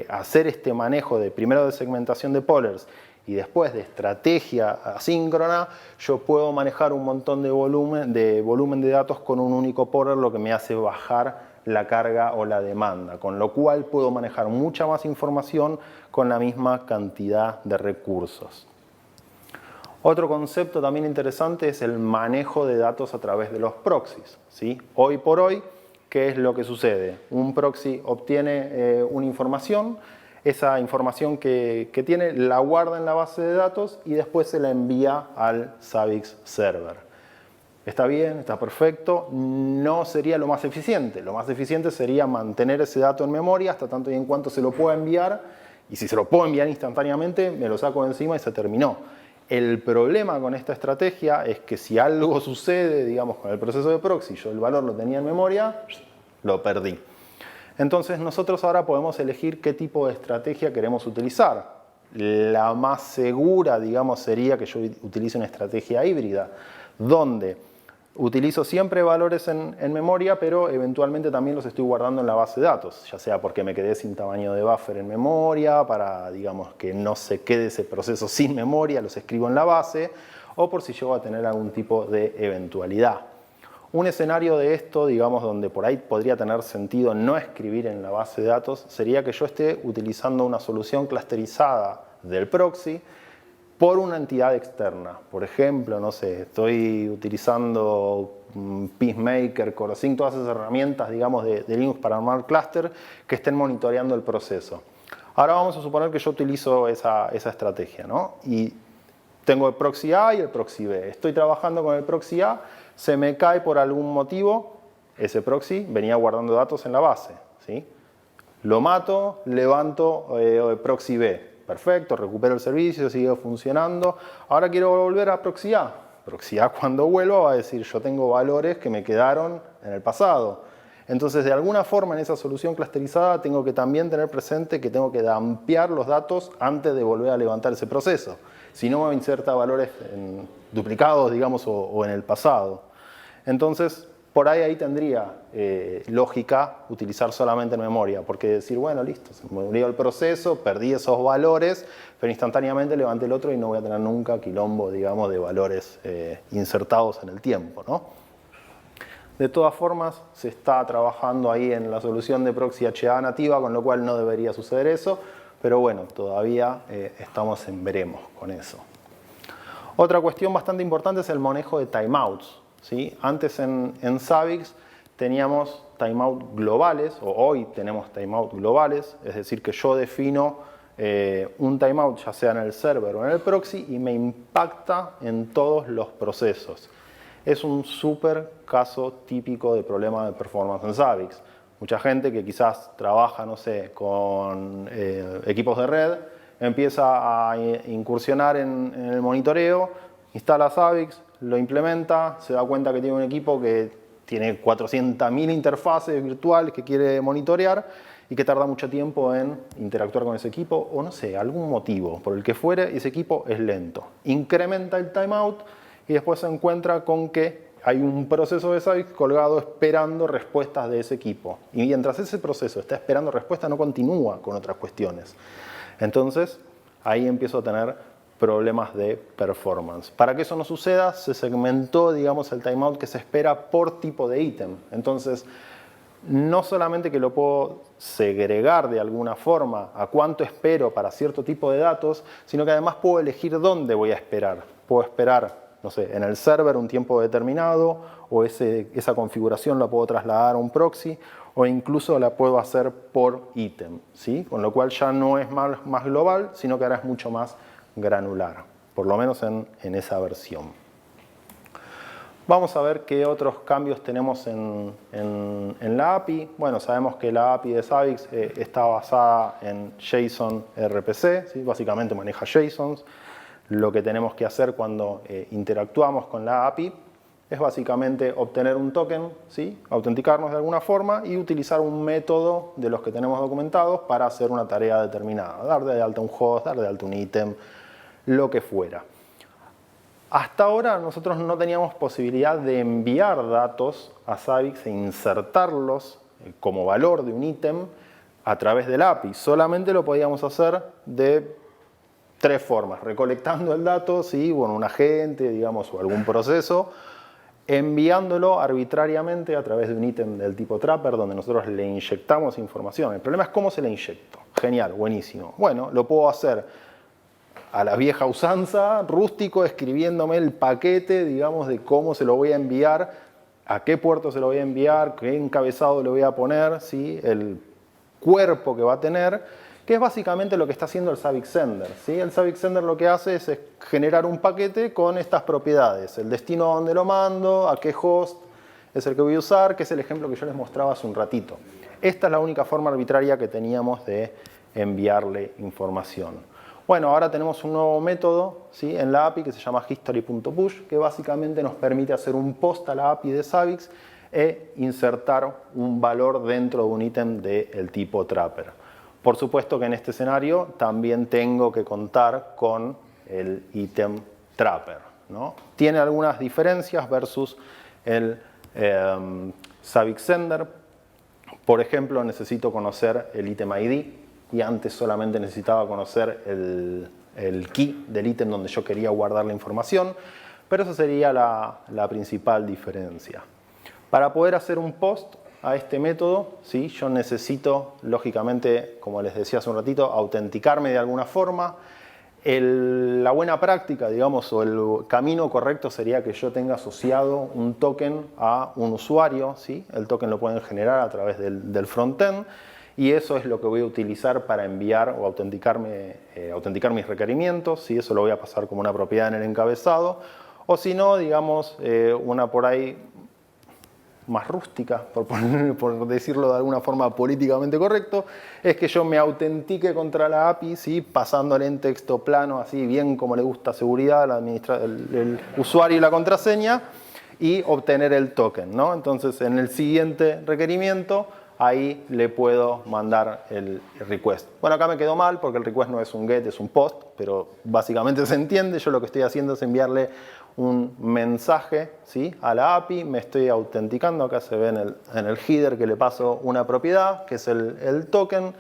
hacer este manejo primero de segmentación de pollers y después de estrategia asíncrona, yo puedo manejar un montón de volumen de datos con un único poller, lo que me hace bajar la carga o la demanda, con lo cual puedo manejar mucha más información con la misma cantidad de recursos. Otro concepto también interesante es el manejo de datos a través de los proxies, ¿sí? Hoy por hoy, ¿qué es lo que sucede? Un proxy obtiene una información, esa información que tiene la guarda en la base de datos y después se la envía al Zabbix server. Está bien, está perfecto, no sería lo más eficiente. Lo más eficiente sería mantener ese dato en memoria hasta tanto y en cuanto se lo pueda enviar, y si se lo puedo enviar instantáneamente, me lo saco de encima y se terminó. El problema con esta estrategia es que si algo sucede, digamos, con el proceso de proxy, yo el valor lo tenía en memoria, lo perdí. Entonces nosotros ahora podemos elegir qué tipo de estrategia queremos utilizar. la más segura, digamos, sería que yo utilice una estrategia híbrida, donde utilizo siempre valores en memoria, pero eventualmente también los estoy guardando en la base de datos, ya sea porque me quedé sin tamaño de buffer en memoria, para, digamos, que no se quede ese proceso sin memoria, los escribo en la base, o por si llego a tener algún tipo de eventualidad. Un escenario de esto, digamos, donde por ahí podría tener sentido no escribir en la base de datos, sería que yo esté utilizando una solución clusterizada del proxy por una entidad externa. Por ejemplo, no sé, estoy utilizando Peacemaker, Corosync, todas esas herramientas, digamos, de Linux para armar clúster que estén monitoreando el proceso. Ahora vamos a suponer que yo utilizo esa estrategia, ¿no? Y tengo el proxy A y el proxy B. Estoy trabajando con el proxy A, se me cae por algún motivo, ese proxy venía guardando datos en la base, ¿sí? Lo mato, levanto el proxy B. Perfecto, recupero el servicio, sigue funcionando. Ahora quiero volver a proxy A. Proxy A cuando vuelva va a decir, yo tengo valores que me quedaron en el pasado. Entonces, de alguna forma en esa solución clusterizada tengo que también tener presente que tengo que dampear los datos antes de volver a levantar ese proceso. Si no, me inserta valores duplicados, digamos, o en el pasado. Entonces, por ahí tendría lógica utilizar solamente en memoria, porque decir, bueno, listo, se me murió el proceso, perdí esos valores, pero instantáneamente levanté el otro y no voy a tener nunca quilombo, digamos, de valores insertados en el tiempo, ¿no? De todas formas, se está trabajando ahí en la solución de proxy HA nativa, con lo cual no debería suceder eso, pero bueno, todavía estamos en veremos con eso. Otra cuestión bastante importante es el manejo de timeouts, ¿sí? Antes en Zabbix teníamos timeout globales, o hoy tenemos timeout globales, es decir, que yo defino un timeout ya sea en el server o en el proxy y me impacta en todos los procesos. Es un súper caso típico de problema de performance en Zabbix. Mucha gente que quizás trabaja, no sé, con equipos de red, empieza a incursionar en el monitoreo, instala Zabbix, lo implementa, se da cuenta que tiene un equipo que tiene 400.000 interfaces virtuales que quiere monitorear y que tarda mucho tiempo en interactuar con ese equipo, o no sé, algún motivo por el que fuere, ese equipo es lento. Incrementa el timeout y después se encuentra con que hay un proceso de Zabbix colgado esperando respuestas de ese equipo. Y mientras ese proceso está esperando respuesta, no continúa con otras cuestiones. Entonces, ahí empiezo a tener problemas de performance. Para que eso no suceda, se segmentó, digamos, el timeout que se espera por tipo de ítem. Entonces, no solamente que lo puedo segregar de alguna forma a cuánto espero para cierto tipo de datos, sino que además puedo elegir dónde voy a esperar. Puedo esperar, no sé, en el server un tiempo determinado, o esa configuración la puedo trasladar a un proxy, o incluso la puedo hacer por ítem, ¿sí? Con lo cual ya no es más global, sino que ahora es mucho más granular, por lo menos en esa versión. Vamos a ver qué otros cambios tenemos en la API. Bueno, sabemos que la API de Zabbix está basada en JSON RPC, ¿sí? Básicamente maneja JSONs. Lo que tenemos que hacer cuando interactuamos con la API es básicamente obtener un token, ¿sí? Autenticarnos de alguna forma y utilizar un método de los que tenemos documentados para hacer una tarea determinada. Dar de alta un host, dar de alta un ítem, lo que fuera. Hasta ahora nosotros no teníamos posibilidad de enviar datos a Zabbix e insertarlos como valor de un ítem a través del API. Solamente lo podíamos hacer de tres formas: recolectando el dato, ¿sí? Bueno, un agente, digamos, o algún proceso, enviándolo arbitrariamente a través de un ítem del tipo Trapper, donde nosotros le inyectamos información. El problema es cómo se le inyecto. Genial, buenísimo. Bueno, lo puedo hacer a la vieja usanza, rústico, escribiéndome el paquete, digamos, de cómo se lo voy a enviar, a qué puerto se lo voy a enviar, qué encabezado le voy a poner, ¿sí? El cuerpo que va a tener, que es básicamente lo que está haciendo el Zabbix Sender, ¿sí? El Zabbix Sender lo que hace es generar un paquete con estas propiedades: el destino a donde lo mando, a qué host es el que voy a usar, que es el ejemplo que yo les mostraba hace un ratito. Esta es la única forma arbitraria que teníamos de enviarle información. Bueno, ahora tenemos un nuevo método, ¿sí? En la API que se llama history.push, que básicamente nos permite hacer un post a la API de Zabbix e insertar un valor dentro de un ítem del tipo Trapper. Por supuesto que en este escenario también tengo que contar con el ítem trapper, ¿no? Tiene algunas diferencias versus el Zabbix Sender. Por ejemplo, necesito conocer el ítem ID y antes solamente necesitaba conocer el key del ítem donde yo quería guardar la información, pero esa sería la principal diferencia. Para poder hacer un post a este método, ¿sí? Yo necesito, lógicamente, como les decía hace un ratito, autenticarme de alguna forma. La buena práctica, digamos, o el camino correcto sería que yo tenga asociado un token a un usuario, ¿sí? El token lo pueden generar a través del frontend y eso es lo que voy a utilizar para enviar o autenticar mis requerimientos, ¿sí? Eso lo voy a pasar como una propiedad en el encabezado, o si no, digamos, una por ahí más rústica, por decirlo de alguna forma políticamente correcto, es que yo me autentique contra la API, ¿sí? Pasándole en texto plano, así bien como le gusta seguridad, el usuario y la contraseña, y obtener el token, ¿no? Entonces, en el siguiente requerimiento, ahí le puedo mandar el request. Bueno, acá me quedó mal porque el request no es un get, es un post, pero básicamente se entiende. Yo lo que estoy haciendo es enviarle un mensaje, ¿sí? A la API, me estoy autenticando, acá se ve en el header que le paso una propiedad, que es el token,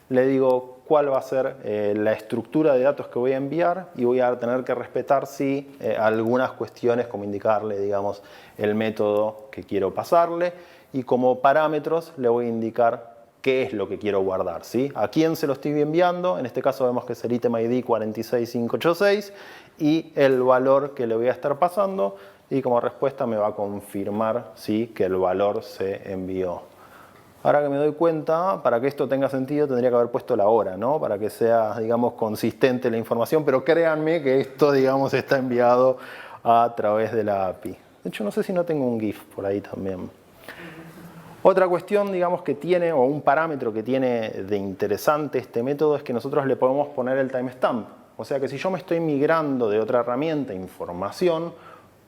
le digo cuál va a ser la estructura de datos que voy a enviar y voy a tener que respetar, sí, algunas cuestiones como indicarle, digamos, el método que quiero pasarle y como parámetros le voy a indicar qué es lo que quiero guardar, ¿sí? A quién se lo estoy enviando, en este caso vemos que es el ítem ID 46586 y el valor que le voy a estar pasando y como respuesta me va a confirmar, ¿sí? Que el valor se envió. Ahora que me doy cuenta, para que esto tenga sentido tendría que haber puesto la hora, ¿no? Para que sea, digamos, consistente la información, pero créanme que esto, digamos, está enviado a través de la API. De hecho, no sé si no tengo un GIF por ahí también. Otra cuestión, digamos, que tiene, o un parámetro que tiene de interesante este método es que nosotros le podemos poner el timestamp. O sea que si yo me estoy migrando de otra herramienta información,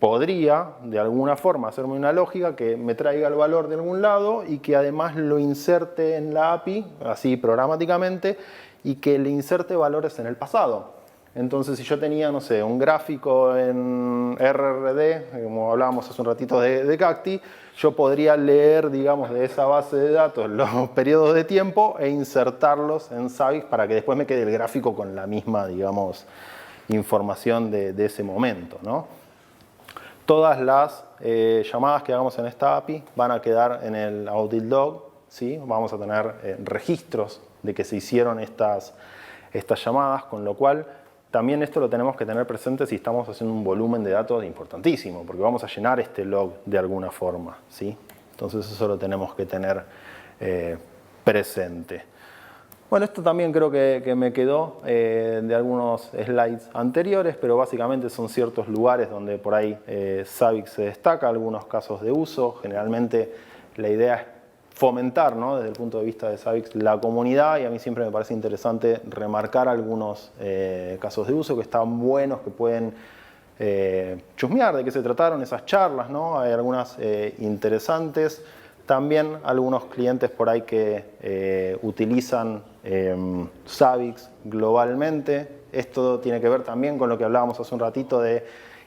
podría, de alguna forma, hacerme una lógica que me traiga el valor de algún lado y que además lo inserte en la API, así programáticamente, y que le inserte valores en el pasado. Entonces, si yo tenía, no sé, un gráfico en RRD, como hablábamos hace un ratito de Cacti, yo podría leer, digamos, de esa base de datos los periodos de tiempo e insertarlos en Zabbix para que después me quede el gráfico con la misma, digamos, información de ese momento, ¿no? Todas las llamadas que hagamos en esta API van a quedar en el audit log, ¿sí? Vamos a tener registros de que se hicieron estas llamadas, con lo cual también esto lo tenemos que tener presente si estamos haciendo un volumen de datos importantísimo, porque vamos a llenar este log de alguna forma, ¿sí? Entonces eso lo tenemos que tener presente. Bueno, esto también creo que me quedó de algunos slides anteriores, pero básicamente son ciertos lugares donde por ahí Zabbix se destaca, algunos casos de uso. Generalmente la idea es fomentar, ¿no? Desde el punto de vista de Zabbix, la comunidad, y a mí siempre me parece interesante remarcar algunos casos de uso que están buenos, que pueden chusmear de qué se trataron esas charlas, ¿no? Hay algunas interesantes. También algunos clientes por ahí que utilizan Zabbix globalmente. Esto tiene que ver también con lo que hablábamos hace un ratito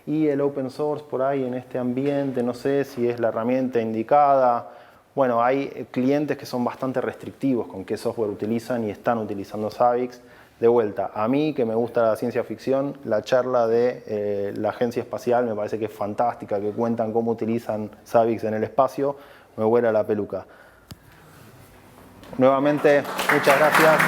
y el open source por ahí en este ambiente, no sé si es la herramienta indicada. Bueno, hay clientes que son bastante restrictivos con qué software utilizan y están utilizando Zabbix. De vuelta, a mí que me gusta la ciencia ficción, la charla de la Agencia Espacial me parece que es fantástica, que cuentan cómo utilizan Zabbix en el espacio, me vuela la peluca. Nuevamente, muchas gracias.